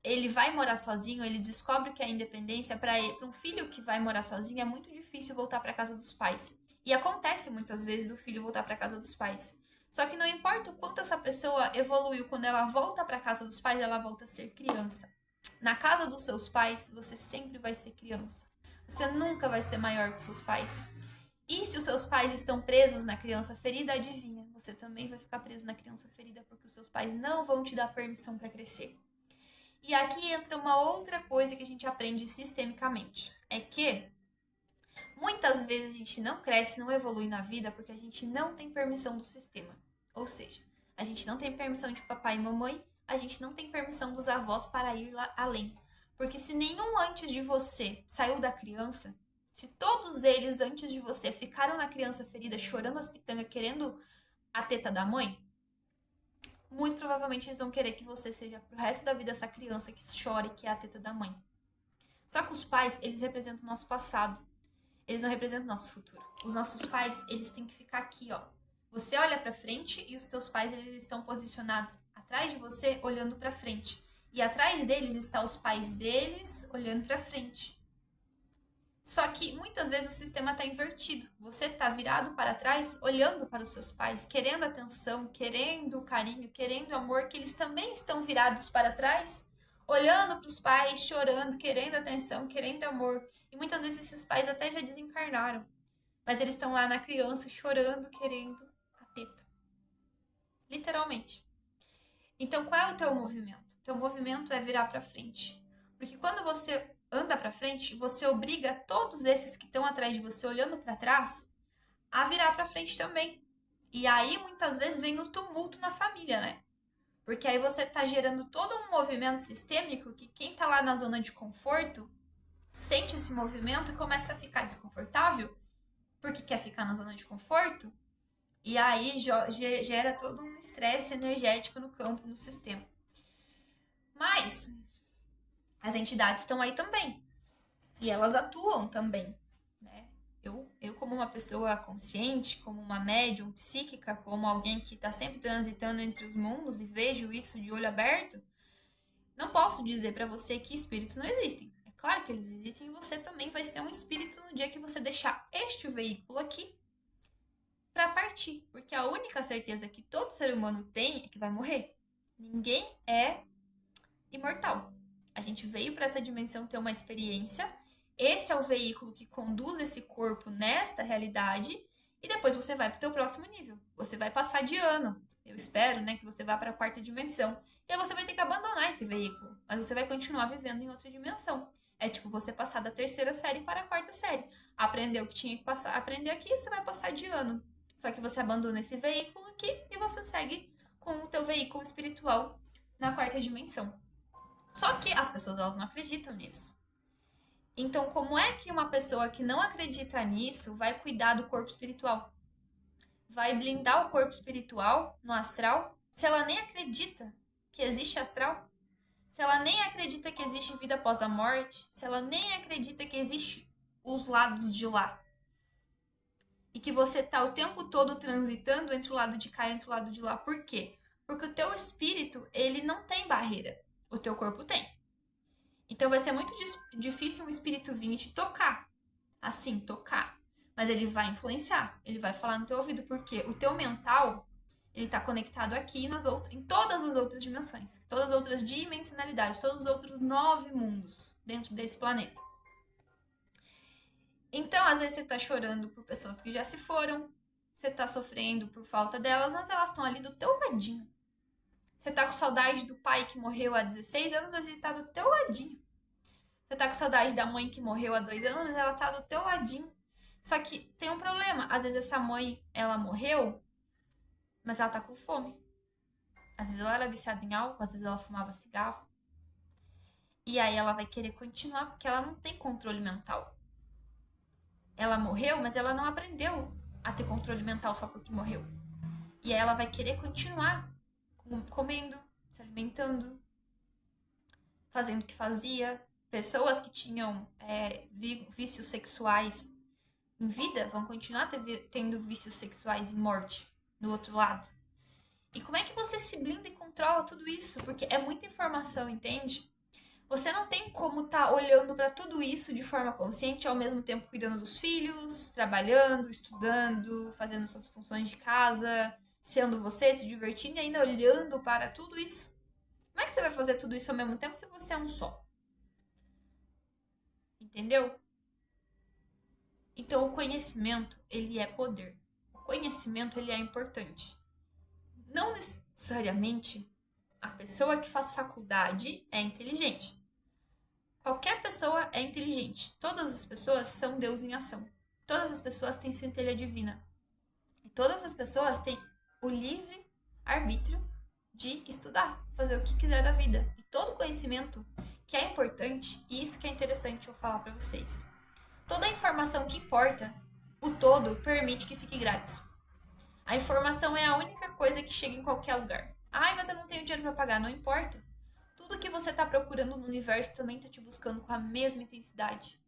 ele vai morar sozinho, ele descobre que a independência, para um filho que vai morar sozinho, é muito difícil voltar para casa dos pais. E acontece muitas vezes do filho voltar para casa dos pais. Só que não importa o quanto essa pessoa evoluiu, quando ela volta para casa dos pais, ela volta a ser criança. Na casa dos seus pais, você sempre vai ser criança. Você nunca vai ser maior que os seus pais. E se os seus pais estão presos na criança ferida, adivinha, você também vai ficar preso na criança ferida, porque os seus pais não vão te dar permissão para crescer. E aqui entra uma outra coisa que a gente aprende sistemicamente. É que muitas vezes a gente não cresce, não evolui na vida porque a gente não tem permissão do sistema. Ou seja, a gente não tem permissão de papai e mamãe, a gente não tem permissão dos avós para ir lá além. Porque se nenhum antes de você saiu da criança, se todos eles antes de você ficaram na criança ferida, chorando as pitangas, querendo a teta da mãe, muito provavelmente eles vão querer que você seja pro resto da vida essa criança que chora e que é a teta da mãe. Só que os pais, eles representam o nosso passado. Eles não representam o nosso futuro. Os nossos pais, eles têm que ficar aqui, ó. Você olha pra frente e os teus pais, eles estão posicionados atrás de você, olhando pra frente. E atrás deles estão os pais deles, olhando pra frente. Só que muitas vezes o sistema tá invertido. Você tá virado para trás, olhando para os seus pais, querendo atenção, querendo carinho, querendo amor, que eles também estão virados para trás, olhando para os pais, chorando, querendo atenção, querendo amor. E muitas vezes esses pais até já desencarnaram. Mas eles estão lá na criança, chorando, querendo a teta. Literalmente. Então, qual é o teu movimento? O teu movimento é virar para frente. Porque quando você anda para frente, você obriga todos esses que estão atrás de você, olhando para trás, a virar para frente também. E aí, muitas vezes, vem o tumulto na família, né? Porque aí você tá gerando todo um movimento sistêmico que quem tá lá na zona de conforto sente esse movimento e começa a ficar desconfortável porque quer ficar na zona de conforto. E aí gera todo um estresse energético no campo, no sistema. Mas as entidades estão aí também. E elas atuam também, né? Eu como uma pessoa consciente, como uma médium psíquica, como alguém que está sempre transitando entre os mundos e vejo isso de olho aberto, não posso dizer para você que espíritos não existem. É claro que eles existem e você também vai ser um espírito no dia que você deixar este veículo aqui para partir. Porque a única certeza que todo ser humano tem é que vai morrer. Ninguém é imortal. A gente veio para essa dimensão ter uma experiência. Esse é o veículo que conduz esse corpo nesta realidade. E depois você vai para o teu próximo nível. Você vai passar de ano. Eu espero, né, que você vá para a quarta dimensão. E aí você vai ter que abandonar esse veículo. Mas você vai continuar vivendo em outra dimensão. É tipo você passar da terceira série para a quarta série. Aprendeu o que tinha que passar, aprender aqui, você vai passar de ano. Só que você abandona esse veículo aqui e você segue com o teu veículo espiritual na quarta dimensão. Só que as pessoas, elas não acreditam nisso. Então, como é que uma pessoa que não acredita nisso vai cuidar do corpo espiritual? Vai blindar o corpo espiritual no astral se ela nem acredita que existe astral? Se ela nem acredita que existe vida após a morte? Se ela nem acredita que existe os lados de lá? E que você tá o tempo todo transitando entre o lado de cá e entre o lado de lá. Por quê? Porque o teu espírito, ele não tem barreira. O teu corpo tem. Então vai ser muito difícil um espírito vir te tocar. Assim, tocar. Mas ele vai influenciar. Ele vai falar no teu ouvido. Porque o teu mental, ele tá conectado aqui em todas as outras dimensões. Todas as outras dimensionalidades. Todos os outros 9 mundos dentro desse planeta. Então, às vezes você tá chorando por pessoas que já se foram. Você tá sofrendo por falta delas, mas elas estão ali do teu ladinho. Você tá com saudade do pai que morreu há 16 anos, mas ele tá do teu ladinho. Você tá com saudade da mãe que morreu há 2 anos, mas ela tá do teu ladinho. Só que tem um problema. Às vezes essa mãe, ela morreu, mas ela tá com fome. Às vezes ela era viciada em álcool, às vezes ela fumava cigarro. E aí ela vai querer continuar porque ela não tem controle mental. Ela morreu, mas ela não aprendeu a ter controle mental só porque morreu. E aí ela vai querer continuar comendo, se alimentando, fazendo o que fazia. Pessoas que tinham vícios sexuais em vida vão continuar tendo vícios sexuais em morte, no outro lado. E como é que você se blinda e controla tudo isso? Porque é muita informação, entende? Você não tem como estar olhando para tudo isso de forma consciente, ao mesmo tempo cuidando dos filhos, trabalhando, estudando, fazendo suas funções de casa, sendo você, se divertindo e ainda olhando para tudo isso. Como é que você vai fazer tudo isso ao mesmo tempo se você é um só? Entendeu? Então o conhecimento, ele é poder. O conhecimento, ele é importante. Não necessariamente a pessoa que faz faculdade é inteligente. Qualquer pessoa é inteligente. Todas as pessoas são Deus em ação. Todas as pessoas têm centelha divina. E todas as pessoas têm o livre arbítrio de estudar, fazer o que quiser da vida. E todo conhecimento que é importante e isso que é interessante eu falar para vocês. Toda a informação que importa, o todo permite que fique grátis. A informação é a única coisa que chega em qualquer lugar. Ai, mas eu não tenho dinheiro para pagar. Não importa. Tudo que você está procurando no universo também está te buscando com a mesma intensidade.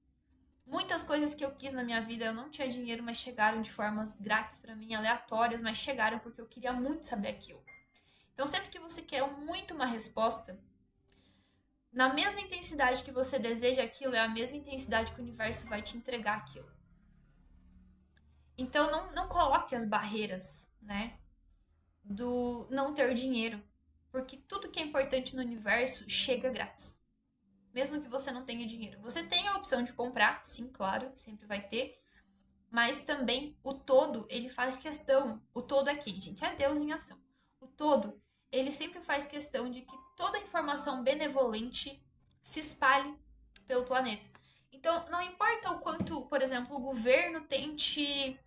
Muitas coisas que eu quis na minha vida, eu não tinha dinheiro, mas chegaram de formas grátis para mim, aleatórias, mas chegaram porque eu queria muito saber aquilo. Então, sempre que você quer muito uma resposta, na mesma intensidade que você deseja aquilo, é a mesma intensidade que o universo vai te entregar aquilo. Então, não coloque as barreiras, né, do não ter dinheiro. Porque tudo que é importante no universo chega grátis. Mesmo que você não tenha dinheiro. Você tem a opção de comprar, sim, claro, sempre vai ter. Mas também o todo, ele faz questão. O todo é quem, gente? É Deus em ação. O todo, ele sempre faz questão de que toda informação benevolente se espalhe pelo planeta. Então, não importa o quanto, por exemplo, o governo tente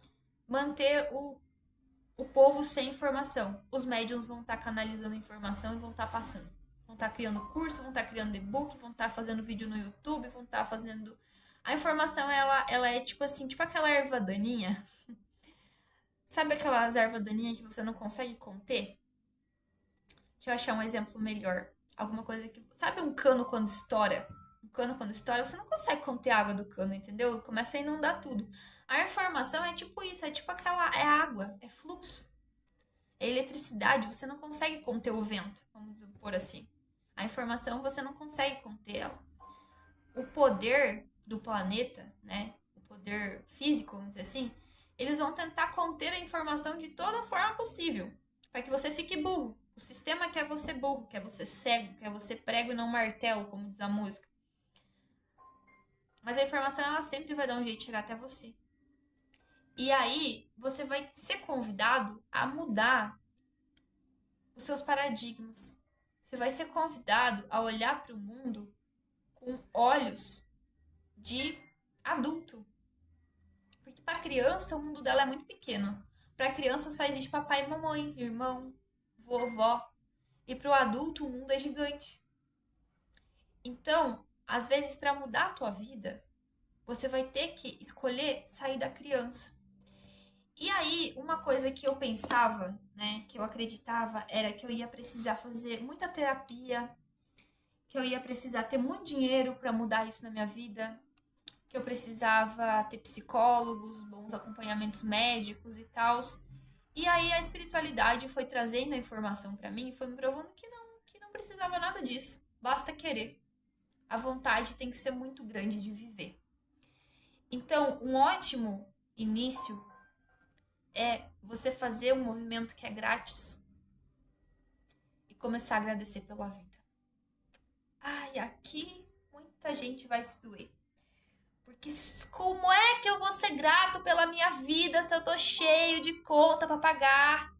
manter o povo sem informação. Os médiums vão estar canalizando informação e vão estar passando. Vão estar criando curso, vão estar criando e-book, vão estar fazendo vídeo no YouTube, vão estar fazendo... A informação, ela é tipo assim, tipo aquela erva daninha. Sabe aquelas ervas daninhas que você não consegue conter? Deixa eu achar um exemplo melhor. Alguma coisa que... Sabe um cano quando estoura? Um cano quando estoura, você não consegue conter a água do cano, entendeu? Começa a inundar tudo. A informação é tipo isso, é tipo aquela... É água, é fluxo. É eletricidade, você não consegue conter o vento, vamos por assim. A informação você não consegue conter ela. O poder do planeta, né? O poder físico, vamos dizer assim, eles vão tentar conter a informação de toda forma possível, para que você fique burro. O sistema quer você burro, quer você cego, quer você prego e não martelo, como diz a música. Mas a informação ela sempre vai dar um jeito de chegar até você. E aí você vai ser convidado a mudar os seus paradigmas. Você vai ser convidado a olhar para o mundo com olhos de adulto. Porque para a criança o mundo dela é muito pequeno. Para a criança só existe papai e mamãe, irmão, vovó. E para o adulto o mundo é gigante. Então, às vezes para mudar a tua vida, você vai ter que escolher sair da criança. E aí, uma coisa que eu pensava, né, que eu acreditava, era que eu ia precisar fazer muita terapia, que eu ia precisar ter muito dinheiro para mudar isso na minha vida, que eu precisava ter psicólogos, bons acompanhamentos médicos e tal. E aí a espiritualidade foi trazendo a informação para mim e foi me provando que não precisava nada disso. Basta querer. A vontade tem que ser muito grande de viver. Então, um ótimo início é você fazer um movimento que é grátis e começar a agradecer pela vida. Ai, aqui muita gente vai se doer. Porque como é que eu vou ser grato pela minha vida se eu tô cheio de conta pra pagar?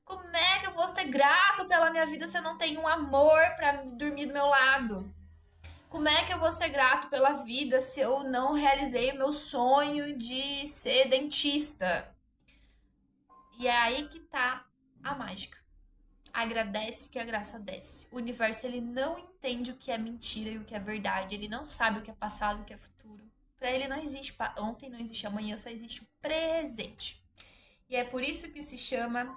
Como é que eu vou ser grato pela minha vida se eu não tenho um amor pra dormir do meu lado? Como é que eu vou ser grato pela vida se eu não realizei o meu sonho de ser dentista? E é aí que tá a mágica. Agradece que a graça desce. O universo ele não entende o que é mentira e o que é verdade. Ele não sabe o que é passado e o que é futuro. Para ele não existe ontem, não existe amanhã, só existe o presente. E é por isso que se chama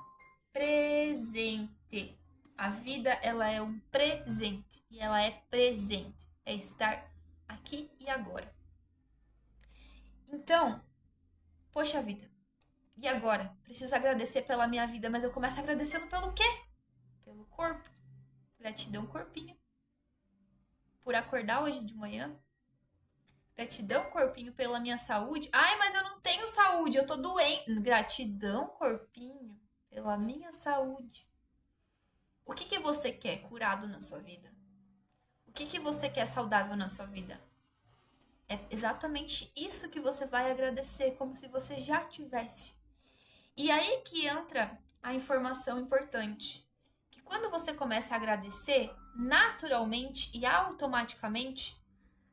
presente. A vida ela é um presente e ela é presente. É estar aqui e agora. Então, poxa vida. E agora? Preciso agradecer pela minha vida, mas eu começo agradecendo pelo quê? Pelo corpo. Gratidão, corpinho. Por acordar hoje de manhã. Gratidão, corpinho, pela minha saúde. Ai, mas eu não tenho saúde, eu tô doente. Gratidão, corpinho, pela minha saúde. O que você quer curado na sua vida? O que você quer saudável na sua vida? É exatamente isso que você vai agradecer, como se você já tivesse. E aí que entra a informação importante. Que quando você começa a agradecer, naturalmente e automaticamente,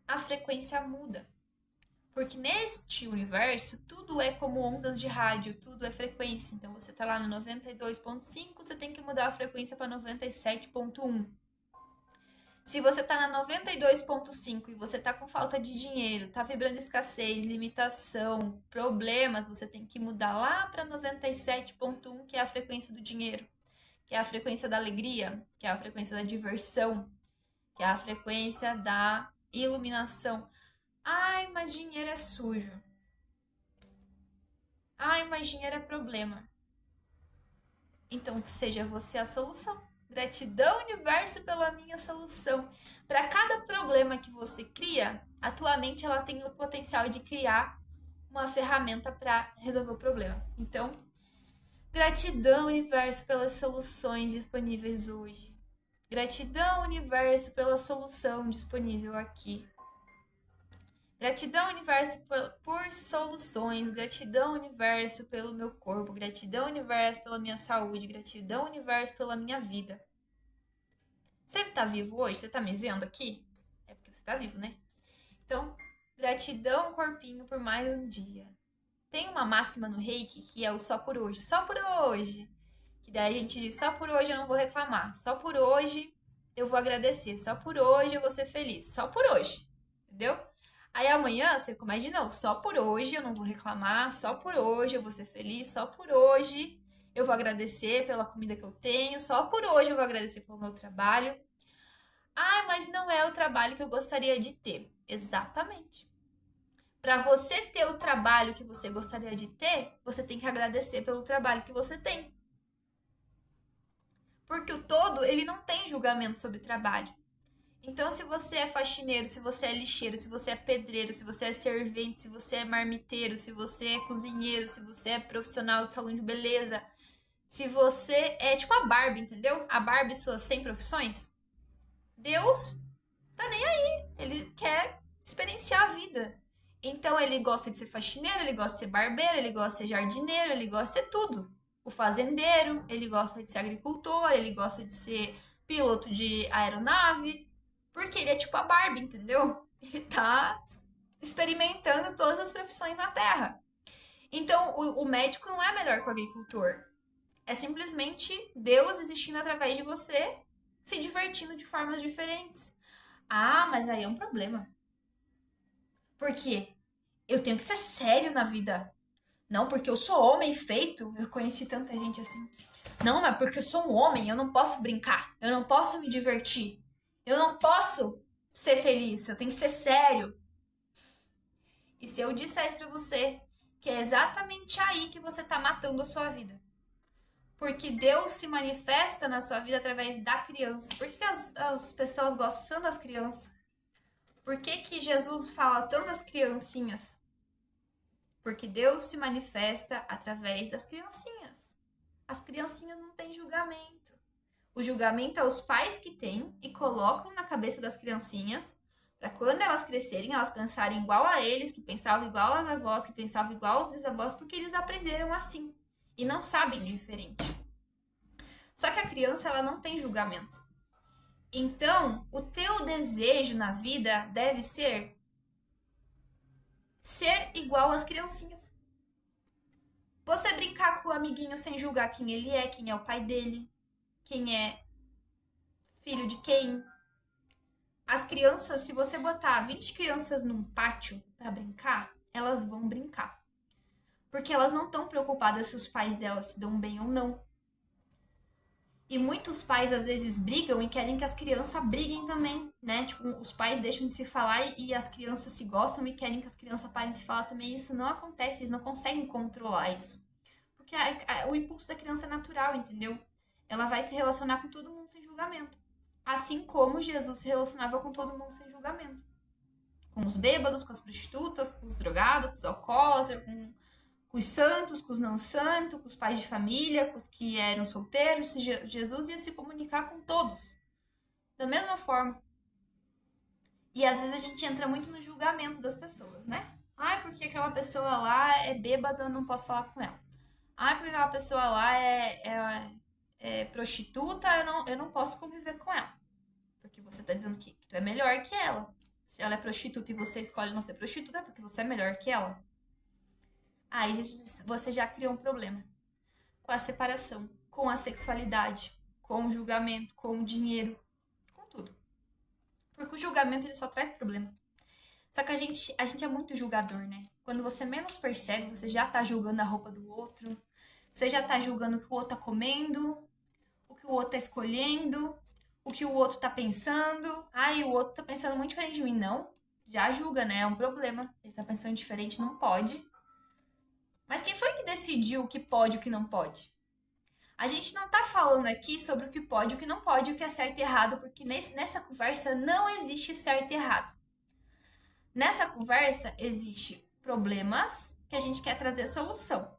a frequência muda. Porque neste universo, tudo é como ondas de rádio, tudo é frequência. Então, você tá lá no 92.5, você tem que mudar a frequência para 97.1. Se você tá na 92,5 e você tá com falta de dinheiro, tá vibrando escassez, limitação, problemas, você tem que mudar lá para 97,1, que é a frequência do dinheiro, que é a frequência da alegria, que é a frequência da diversão, que é a frequência da iluminação. Ai, mas dinheiro é sujo. Ai, mas dinheiro é problema. Então seja você a solução. Gratidão, universo, pela minha solução. Para cada problema que você cria, a tua mente ela tem o potencial de criar uma ferramenta para resolver o problema. Então, gratidão, universo, pelas soluções disponíveis hoje. Gratidão, universo, pela solução disponível aqui. Gratidão, universo, por soluções. Gratidão, universo, pelo meu corpo. Gratidão, universo, pela minha saúde. Gratidão, universo, pela minha vida. Você tá vivo hoje? Você tá me vendo aqui? É porque você tá vivo, né? Então, gratidão, corpinho, por mais um dia. Tem uma máxima no Reiki que é o só por hoje. Só por hoje. Que daí a gente diz, só por hoje eu não vou reclamar. Só por hoje eu vou agradecer. Só por hoje eu vou ser feliz. Só por hoje. Entendeu? Aí amanhã você começa de novo. Só por hoje eu não vou reclamar. Só por hoje eu vou ser feliz. Só por hoje eu vou agradecer pela comida que eu tenho. Só por hoje eu vou agradecer pelo meu trabalho. Ah, mas não é o trabalho que eu gostaria de ter. Exatamente. Para você ter o trabalho que você gostaria de ter, você tem que agradecer pelo trabalho que você tem. Porque o todo, ele não tem julgamento sobre trabalho. Então, se você é faxineiro, se você é lixeiro, se você é pedreiro, se você é servente, se você é marmiteiro, se você é cozinheiro, se você é profissional de salão de beleza, se você é tipo a Barbie, entendeu? A Barbie e suas 100 profissões. Deus tá nem aí. Ele quer experienciar a vida. Então, ele gosta de ser faxineiro, ele gosta de ser barbeiro, ele gosta de ser jardineiro, ele gosta de ser tudo. O fazendeiro, ele gosta de ser agricultor, ele gosta de ser piloto de aeronave, porque ele é tipo a Barbie, entendeu? Ele tá experimentando todas as profissões na Terra. Então, o médico não é melhor que o agricultor. É simplesmente Deus existindo através de você, se divertindo de formas diferentes. Ah, mas aí é um problema. Por quê? Eu tenho que ser sério na vida. Não, porque eu sou homem feito. Eu conheci tanta gente assim. Não, mas porque eu sou um homem, eu não posso brincar. Eu não posso me divertir. Eu não posso ser feliz. Eu tenho que ser sério. E se eu dissesse pra você que é exatamente aí que você tá matando a sua vida? Porque Deus se manifesta na sua vida através da criança. Por que as pessoas gostam tanto das crianças? Por que Jesus fala tanto das criancinhas? Porque Deus se manifesta através das criancinhas. As criancinhas não têm julgamento. O julgamento é os pais que têm e colocam na cabeça das criancinhas para quando elas crescerem, elas pensarem igual a eles, que pensavam igual às avós, que pensavam igual aos bisavós, porque eles aprenderam assim e não sabem diferente. Só que a criança ela não tem julgamento. Então, o teu desejo na vida deve ser igual às criancinhas. Você brincar com o amiguinho sem julgar quem é o pai dele, quem é filho de quem. As crianças, se você botar 20 crianças num pátio para brincar, elas vão brincar. Porque elas não estão preocupadas se os pais delas se dão bem ou não. E muitos pais às vezes brigam e querem que as crianças briguem também, né? Tipo, os pais deixam de se falar e as crianças se gostam e querem que as crianças parem de se falar também. Isso não acontece, eles não conseguem controlar isso. Porque o impulso da criança é natural, entendeu? Ela vai se relacionar com todo mundo sem julgamento. Assim como Jesus se relacionava com todo mundo sem julgamento. Com os bêbados, com as prostitutas, com os drogados, com os alcoólatras, com os santos, com os não santos, com os pais de família, com os que eram solteiros. Jesus ia se comunicar com todos. Da mesma forma. E às vezes a gente entra muito no julgamento das pessoas, né? Ai, porque aquela pessoa lá é bêbada, eu não posso falar com ela. Ai, porque aquela pessoa lá é prostituta, eu não posso conviver com ela. Porque você tá dizendo que tu é melhor que ela. Se ela é prostituta e você escolhe não ser prostituta, é porque você é melhor que ela. Aí você já criou um problema com a separação, com a sexualidade, com o julgamento, com o dinheiro, com tudo. Porque o julgamento ele só traz problema. Só que a gente é muito julgador, né? Quando você menos percebe, você já tá julgando a roupa do outro, você já tá julgando o que o outro tá comendo, o que o outro tá escolhendo, o que o outro tá pensando. Ai, o outro tá pensando muito diferente de mim. Não, já julga, né? É um problema. Ele tá pensando diferente, não pode. Mas quem foi que decidiu o que pode e o que não pode? A gente não tá falando aqui sobre o que pode, o que não pode, o que é certo e errado, porque nessa conversa não existe certo e errado. Nessa conversa existe problemas que a gente quer trazer solução.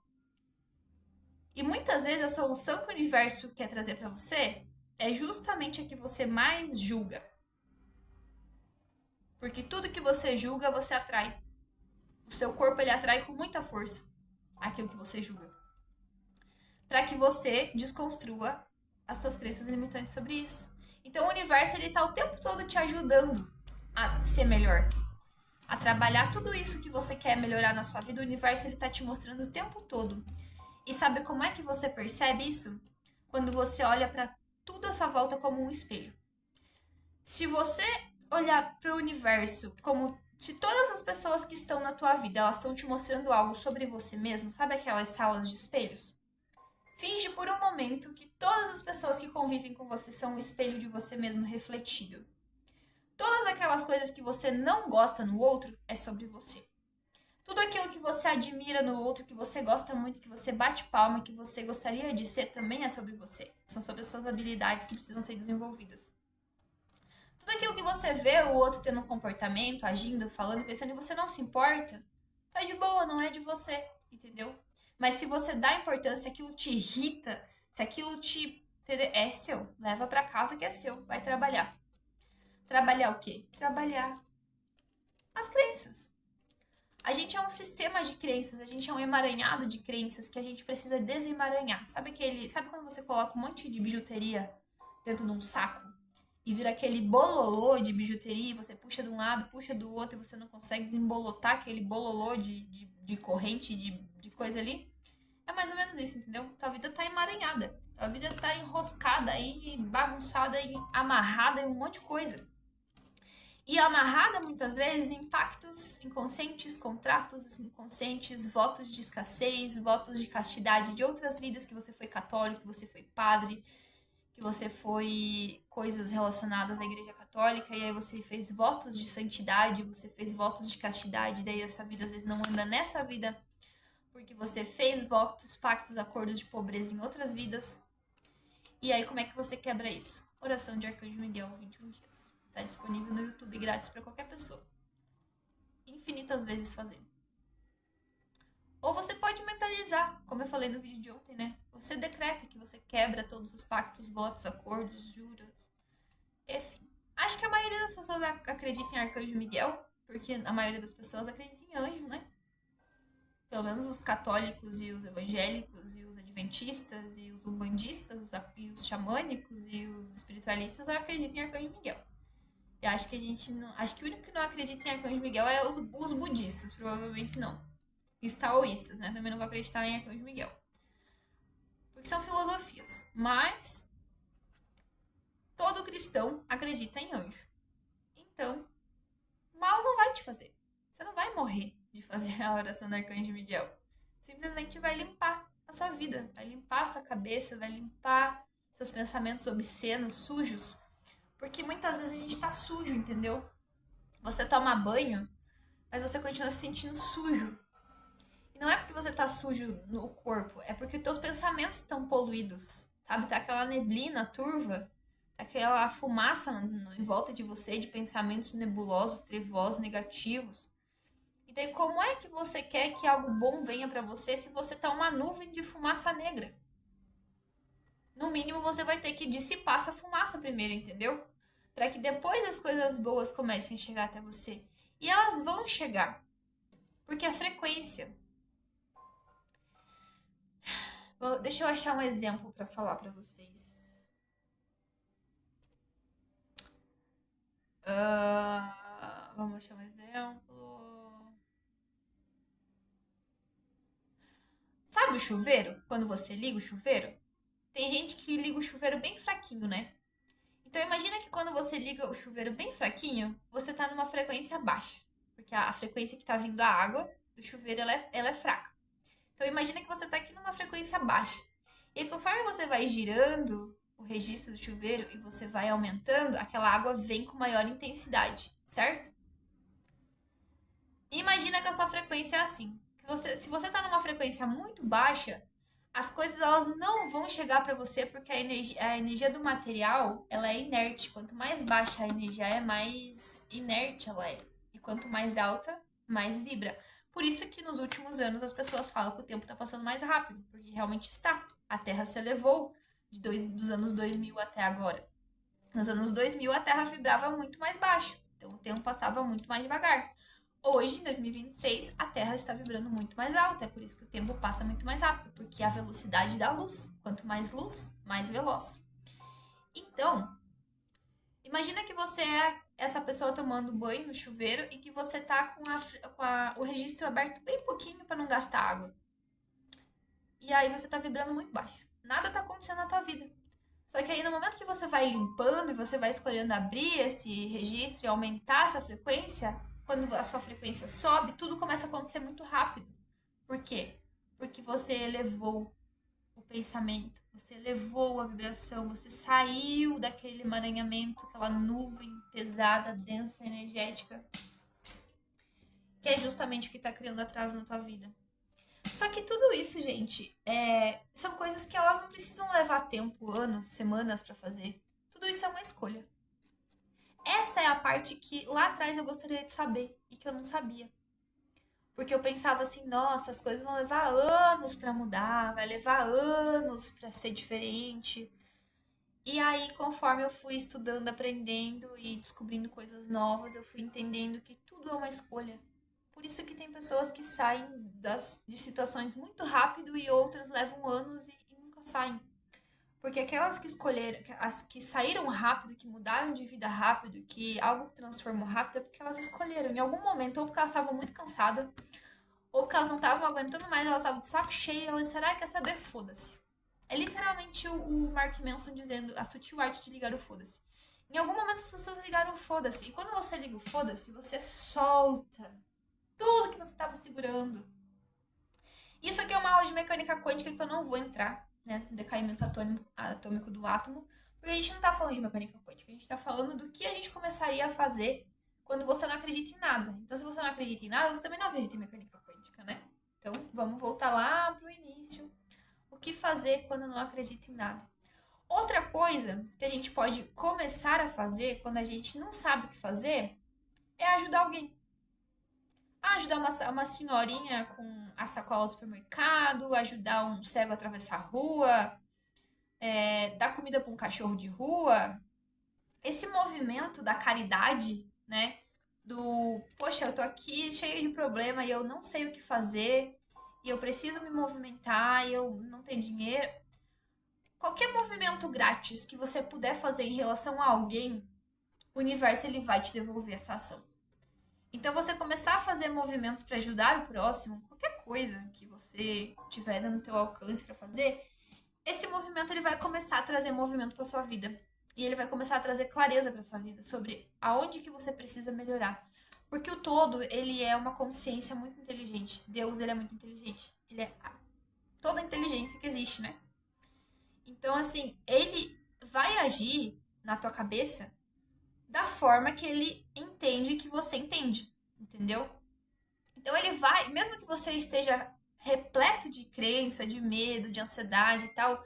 E muitas vezes a solução que o universo quer trazer para você é justamente a que você mais julga. Porque tudo que você julga, você atrai. O seu corpo ele atrai com muita força aquilo que você julga. Para que você desconstrua as suas crenças limitantes sobre isso. Então o universo ele tá o tempo todo te ajudando a ser melhor, a trabalhar tudo isso que você quer melhorar na sua vida. O universo ele tá te mostrando o tempo todo. E sabe como é que você percebe isso? Quando você olha para tudo à sua volta como um espelho. Se você olhar para o universo como se todas as pessoas que estão na tua vida, elas estão te mostrando algo sobre você mesmo, sabe aquelas salas de espelhos? Finge por um momento que todas as pessoas que convivem com você são um espelho de você mesmo refletido. Todas aquelas coisas que você não gosta no outro é sobre você. Tudo aquilo que você admira no outro, que você gosta muito, que você bate palma, que você gostaria de ser, também é sobre você. São sobre as suas habilidades que precisam ser desenvolvidas. Tudo aquilo que você vê o outro tendo um comportamento, agindo, falando, pensando, e você não se importa, tá de boa, não é de você, entendeu? Mas se você dá importância, se aquilo te irrita, se aquilo te... é seu. Leva pra casa que é seu. Vai trabalhar. Trabalhar o quê? Trabalhar as crenças. A gente é um sistema de crenças, a gente é um emaranhado de crenças que a gente precisa desemaranhar. Sabe quando você coloca um monte de bijuteria dentro de um saco e vira aquele bololô de bijuteria, e você puxa de um lado, puxa do outro e você não consegue desembolotar aquele bololô de corrente, de coisa ali? É mais ou menos isso, entendeu? Tua vida tá emaranhada, tua vida tá enroscada aí, bagunçada e amarrada em um monte de coisa. E amarrada muitas vezes em pactos inconscientes, contratos inconscientes, votos de escassez, votos de castidade de outras vidas, que você foi católico, que você foi padre, que você foi coisas relacionadas à Igreja Católica, e aí você fez votos de santidade, você fez votos de castidade, daí a sua vida às vezes não anda nessa vida, porque você fez votos, pactos, acordos de pobreza em outras vidas. E aí como é que você quebra isso? Oração de Arcanjo Miguel, 21 dias. Tá disponível no YouTube grátis para qualquer pessoa. Infinitas vezes fazendo. Ou você pode mentalizar, como eu falei no vídeo de ontem, né? Você decreta que você quebra todos os pactos, votos, acordos, juras. Enfim. Acho que a maioria das pessoas acredita em Arcanjo Miguel, porque a maioria das pessoas acredita em anjo, né? Pelo menos os católicos e os evangélicos e os adventistas e os umbandistas e os xamânicos e os espiritualistas acreditam em Arcanjo Miguel. Eu acho que a gente não. Acho que o único que não acredita em Arcanjo Miguel é os budistas, provavelmente não. E os taoístas, né? Também não vão acreditar em Arcanjo Miguel. Porque são filosofias. Mas todo cristão acredita em anjo. Então, mal não vai te fazer. Você não vai morrer de fazer a oração do Arcanjo Miguel. Simplesmente vai limpar a sua vida, vai limpar a sua cabeça, vai limpar seus pensamentos obscenos, sujos. Porque muitas vezes a gente tá sujo, entendeu? Você toma banho, mas você continua se sentindo sujo. E não é porque você tá sujo no corpo, é porque teus pensamentos estão poluídos, sabe? Tá aquela neblina turva, tá aquela fumaça em volta de você de pensamentos nebulosos, trevosos, negativos. E daí como é que você quer que algo bom venha pra você se você tá uma nuvem de fumaça negra? No mínimo você vai ter que dissipar essa fumaça primeiro, entendeu? Para que depois as coisas boas comecem a chegar até você. E elas vão chegar, porque a frequência. Deixa eu achar um exemplo para falar para vocês. Vamos achar um exemplo. Sabe o chuveiro? Quando você liga o chuveiro? Tem gente que liga o chuveiro bem fraquinho, né? Então Então imagina que quando você liga o chuveiro bem fraquinho, você tá numa frequência baixa. Porque a frequência que tá vindo a água do chuveiro, ela é fraca. Então imagina que você tá aqui numa frequência baixa. E aí, conforme você vai girando o registro do chuveiro e você vai aumentando, aquela água vem com maior intensidade, certo? E imagina que a sua frequência é assim. Se você tá numa frequência muito baixa, as coisas elas não vão chegar para você porque a energia do material ela é inerte. Quanto mais baixa a energia é, mais inerte ela é. E quanto mais alta, mais vibra. Por isso que nos últimos anos as pessoas falam que o tempo está passando mais rápido, porque realmente está. A Terra se elevou dos anos 2000 até agora. Nos anos 2000 a Terra vibrava muito mais baixo, então o tempo passava muito mais devagar. Hoje, em 2026, a Terra está vibrando muito mais alta, é por isso que o tempo passa muito mais rápido, porque é a velocidade da luz. Quanto mais luz, mais veloz. Então, imagina que você é essa pessoa tomando banho no chuveiro e que você tá o registro aberto bem pouquinho para não gastar água. E aí você tá vibrando muito baixo. Nada tá acontecendo na tua vida. Só que aí no momento que você vai limpando e você vai escolhendo abrir esse registro e aumentar essa frequência, quando a sua frequência sobe, tudo começa a acontecer muito rápido. Por quê? Porque você elevou o pensamento, você elevou a vibração, você saiu daquele emaranhamento, aquela nuvem pesada, densa, energética, que é justamente o que está criando atraso na tua vida. Só que tudo isso, gente, são coisas que elas não precisam levar tempo, anos, semanas pra fazer. Tudo isso é uma escolha. Essa é a parte que lá atrás eu gostaria de saber e que eu não sabia. Porque eu pensava assim, nossa, as coisas vão levar anos pra mudar, vai levar anos pra ser diferente. E aí, conforme eu fui estudando, aprendendo e descobrindo coisas novas, eu fui entendendo que tudo é uma escolha. Por isso que tem pessoas que saem de situações muito rápido e outras levam anos e nunca saem. Porque aquelas que escolheram, as que saíram rápido, que mudaram de vida rápido, que algo transformou rápido, é porque elas escolheram. Em algum momento, ou porque elas estavam muito cansadas, ou porque elas não estavam aguentando mais, elas estavam de saco cheio, e elas disseram, ah, quer saber? Foda-se. É literalmente o Mark Manson dizendo a sutil arte de ligar o foda-se. Em algum momento as pessoas ligaram o foda-se. E quando você liga o foda-se, você solta tudo que você estava segurando. Isso aqui é uma aula de mecânica quântica que eu não vou entrar, né? No decaimento atômico do átomo. Porque a gente não tá falando de mecânica quântica. A gente tá falando do que a gente começaria a fazer quando você não acredita em nada. Então, se você não acredita em nada, você também não acredita em mecânica quântica, né? Então, vamos voltar lá pro início. O que fazer quando não acredita em nada? Outra coisa que a gente pode começar a fazer quando a gente não sabe o que fazer é ajudar alguém. Ajudar uma senhorinha com a sacola do supermercado, ajudar um cego a atravessar a rua, dar comida para um cachorro de rua. Esse movimento da caridade, né? Poxa, eu tô aqui cheio de problema e eu não sei o que fazer, e eu preciso me movimentar e eu não tenho dinheiro. Qualquer movimento grátis que você puder fazer em relação a alguém, o universo ele vai te devolver essa ação. Então, você começar a fazer movimentos para ajudar o próximo, qualquer coisa que você tiver no teu alcance para fazer, esse movimento ele vai começar a trazer movimento para sua vida. E ele vai começar a trazer clareza para sua vida sobre aonde que você precisa melhorar. Porque o todo, ele é uma consciência muito inteligente. Deus, ele é muito inteligente. Ele é toda a inteligência que existe, né? Então, assim, ele vai agir na tua cabeça da forma que ele entende que você entende, entendeu? Então ele vai, mesmo que você esteja repleto de crença, de medo, de ansiedade e tal,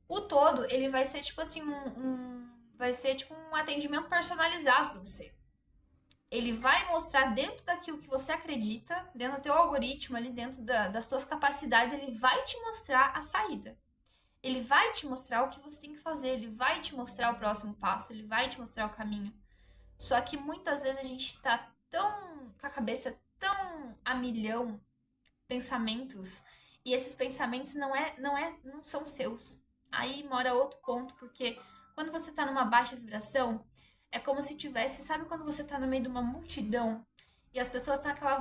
o todo ele vai ser tipo assim vai ser tipo um atendimento personalizado para você. Ele vai mostrar dentro daquilo que você acredita, dentro do teu algoritmo ali, dentro das tuas capacidades, ele vai te mostrar a saída. Ele vai te mostrar o que você tem que fazer, ele vai te mostrar o próximo passo, ele vai te mostrar o caminho. Só que muitas vezes a gente tá tão com a cabeça tão a milhão, pensamentos, e esses pensamentos não são seus. Aí mora outro ponto, porque quando você tá numa baixa vibração, é como se tivesse, sabe quando você tá no meio de uma multidão e as pessoas estão aquela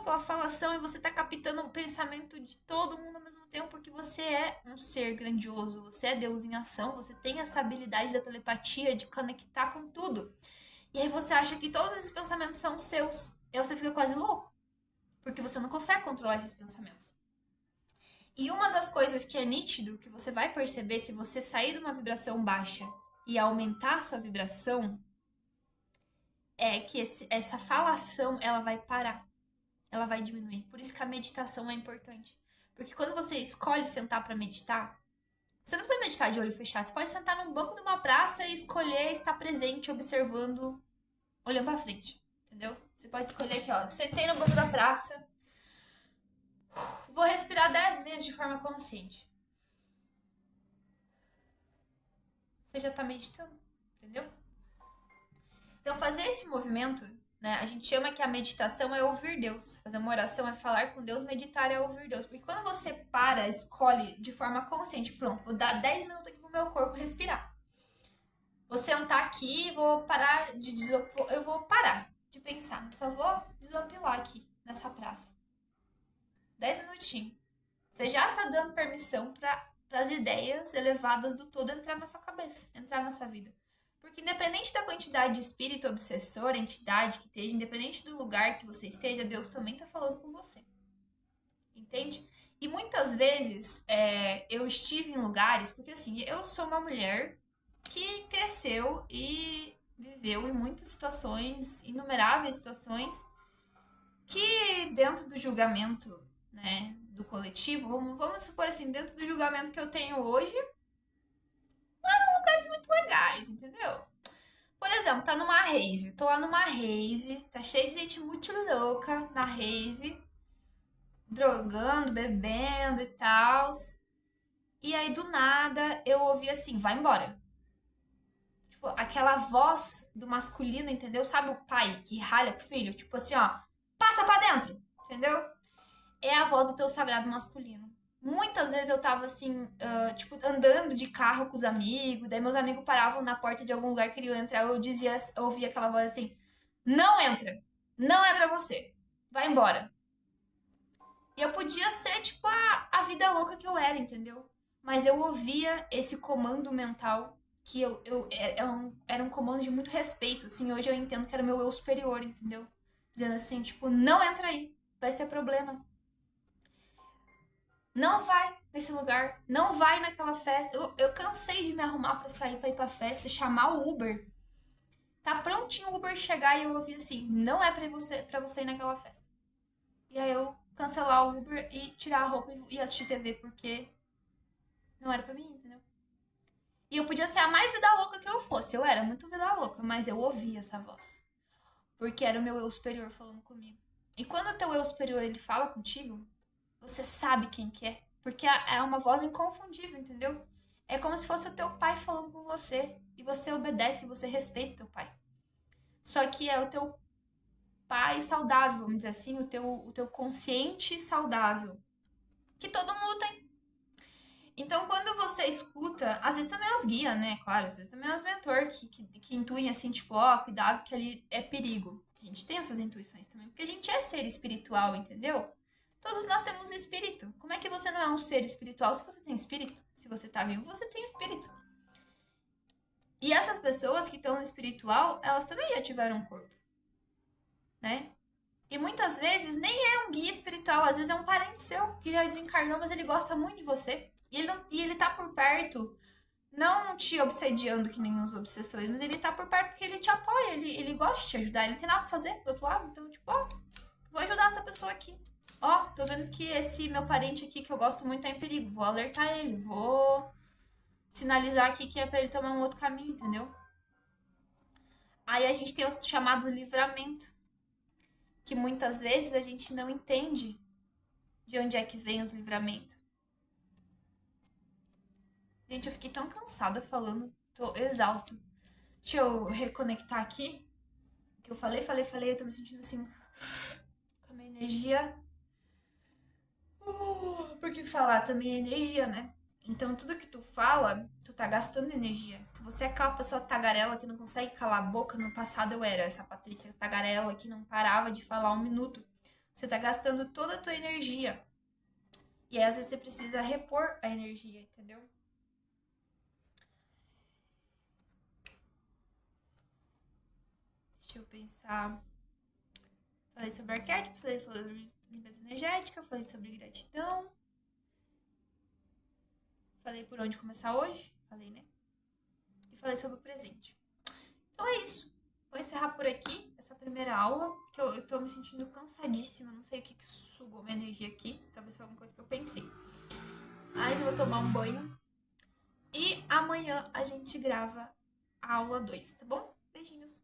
aquela falação e você tá captando o pensamento de todo mundo ao mesmo tempo, porque você é um ser grandioso, você é Deus em ação, você tem essa habilidade da telepatia, de conectar com tudo. E aí você acha que todos esses pensamentos são seus. E aí você fica quase louco, porque você não consegue controlar esses pensamentos. E uma das coisas que é nítido, que você vai perceber se você sair de uma vibração baixa e aumentar a sua vibração, é que essa falação, ela vai parar. Ela vai diminuir. Por isso que a meditação é importante. Porque quando você escolhe sentar para meditar, você não precisa meditar de olho fechado. Você pode sentar num banco de uma praça e escolher estar presente, observando, olhando para frente. Entendeu? Você pode escolher aqui, ó. Sentei no banco da praça. Vou respirar 10 vezes de forma consciente. Você já tá meditando, entendeu? Então, fazer esse movimento, né? A gente chama que a meditação é ouvir Deus. Fazer uma oração é falar com Deus, meditar é ouvir Deus. Porque quando você para, escolhe de forma consciente, pronto, vou dar 10 minutos aqui pro meu corpo respirar. Vou sentar aqui e vou parar eu vou parar de pensar. Só vou desopilar aqui nessa praça. 10 minutinhos. Você já tá dando permissão para as ideias elevadas do todo entrar na sua cabeça, entrar na sua vida. Porque independente da quantidade de espírito obsessor, entidade que esteja, independente do lugar que você esteja, Deus também tá falando com você. Entende? E muitas vezes eu estive em lugares, porque assim, eu sou uma mulher que cresceu e viveu em muitas situações, inumeráveis situações, que dentro do julgamento, né, do coletivo, vamos supor assim, dentro do julgamento que eu tenho hoje, não eram lugares muito legais, entendeu? Por exemplo, tá numa rave, tô lá numa rave, tá cheio de gente muito louca na rave, drogando, bebendo e tal. E aí do nada eu ouvi assim, vai embora. Tipo, aquela voz do masculino, entendeu? Sabe o pai que ralha com o filho? Tipo assim, ó, passa pra dentro, entendeu? É a voz do teu sagrado masculino. Muitas vezes eu tava assim, tipo, andando de carro com os amigos, daí meus amigos paravam na porta de algum lugar que queriam entrar, eu ouvia aquela voz assim, não entra, não é pra você, vai embora. E eu podia ser, tipo, a vida louca que eu era, entendeu? Mas eu ouvia esse comando mental, que era um comando de muito respeito, assim, hoje eu entendo que era o meu eu superior, entendeu? Dizendo assim, tipo, não entra aí, vai ser problema. Não vai nesse lugar, não vai naquela festa. Eu cansei de me arrumar pra sair, pra ir pra festa, chamar o Uber. Tá prontinho o Uber chegar e eu ouvir assim, não é pra você ir naquela festa. E aí eu cancelar o Uber e tirar a roupa e assistir TV, porque não era pra mim, entendeu? E eu podia ser a mais vida louca que eu fosse. Eu era muito vida louca, mas eu ouvia essa voz. Porque era o meu eu superior falando comigo. E quando o teu eu superior ele fala contigo, você sabe quem que é. Porque é uma voz inconfundível, entendeu? É como se fosse o teu pai falando com você. E você obedece, você respeita o teu pai. Só que é o teu pai saudável, vamos dizer assim, o teu consciente saudável. Que todo mundo tem. Então, quando você escuta, às vezes também os guia, né? Claro, às vezes também os mentor que intuem assim, tipo, ó, cuidado que ali é perigo. A gente tem essas intuições também, porque a gente é ser espiritual, entendeu? Todos nós temos espírito. Como é que você não é um ser espiritual se você tem espírito? Se você tá vivo, você tem espírito. E essas pessoas que estão no espiritual, elas também já tiveram um corpo, né? E muitas vezes nem é um guia espiritual, às vezes é um parente seu que já desencarnou, mas ele gosta muito de você. E ele tá por perto, não te obsediando que nem os obsessores, mas ele tá por perto porque ele te apoia, ele gosta de te ajudar, ele não tem nada pra fazer do outro lado. Então, tipo, ó, vou ajudar essa pessoa aqui. Ó, tô vendo que esse meu parente aqui que eu gosto muito tá em perigo. Vou alertar ele, vou sinalizar aqui que é pra ele tomar um outro caminho, entendeu? Aí a gente tem os chamados livramento, que muitas vezes a gente não entende de onde é que vem os livramentos. Gente, eu fiquei tão cansada falando, tô exausta. Deixa eu reconectar aqui, que eu falei, eu tô me sentindo assim, com a minha energia. Porque falar também é energia, né? Então, tudo que tu fala, tu tá gastando energia. Se você é aquela pessoa tagarela que não consegue calar a boca, no passado eu era essa Patrícia tagarela que não parava de falar um minuto. Você tá gastando toda a tua energia. E aí, às vezes, você precisa repor a energia, entendeu? Deixa eu pensar. Falei sobre arquétipos, falei sobre limpeza energética, falei sobre gratidão. Falei por onde começar hoje, falei, né? E falei sobre o presente. Então é isso. Vou encerrar por aqui essa primeira aula, que eu tô me sentindo cansadíssima. Não sei o que sugou minha energia aqui. Talvez foi alguma coisa que eu pensei. Mas eu vou tomar um banho. E amanhã a gente grava a aula 2, tá bom? Beijinhos.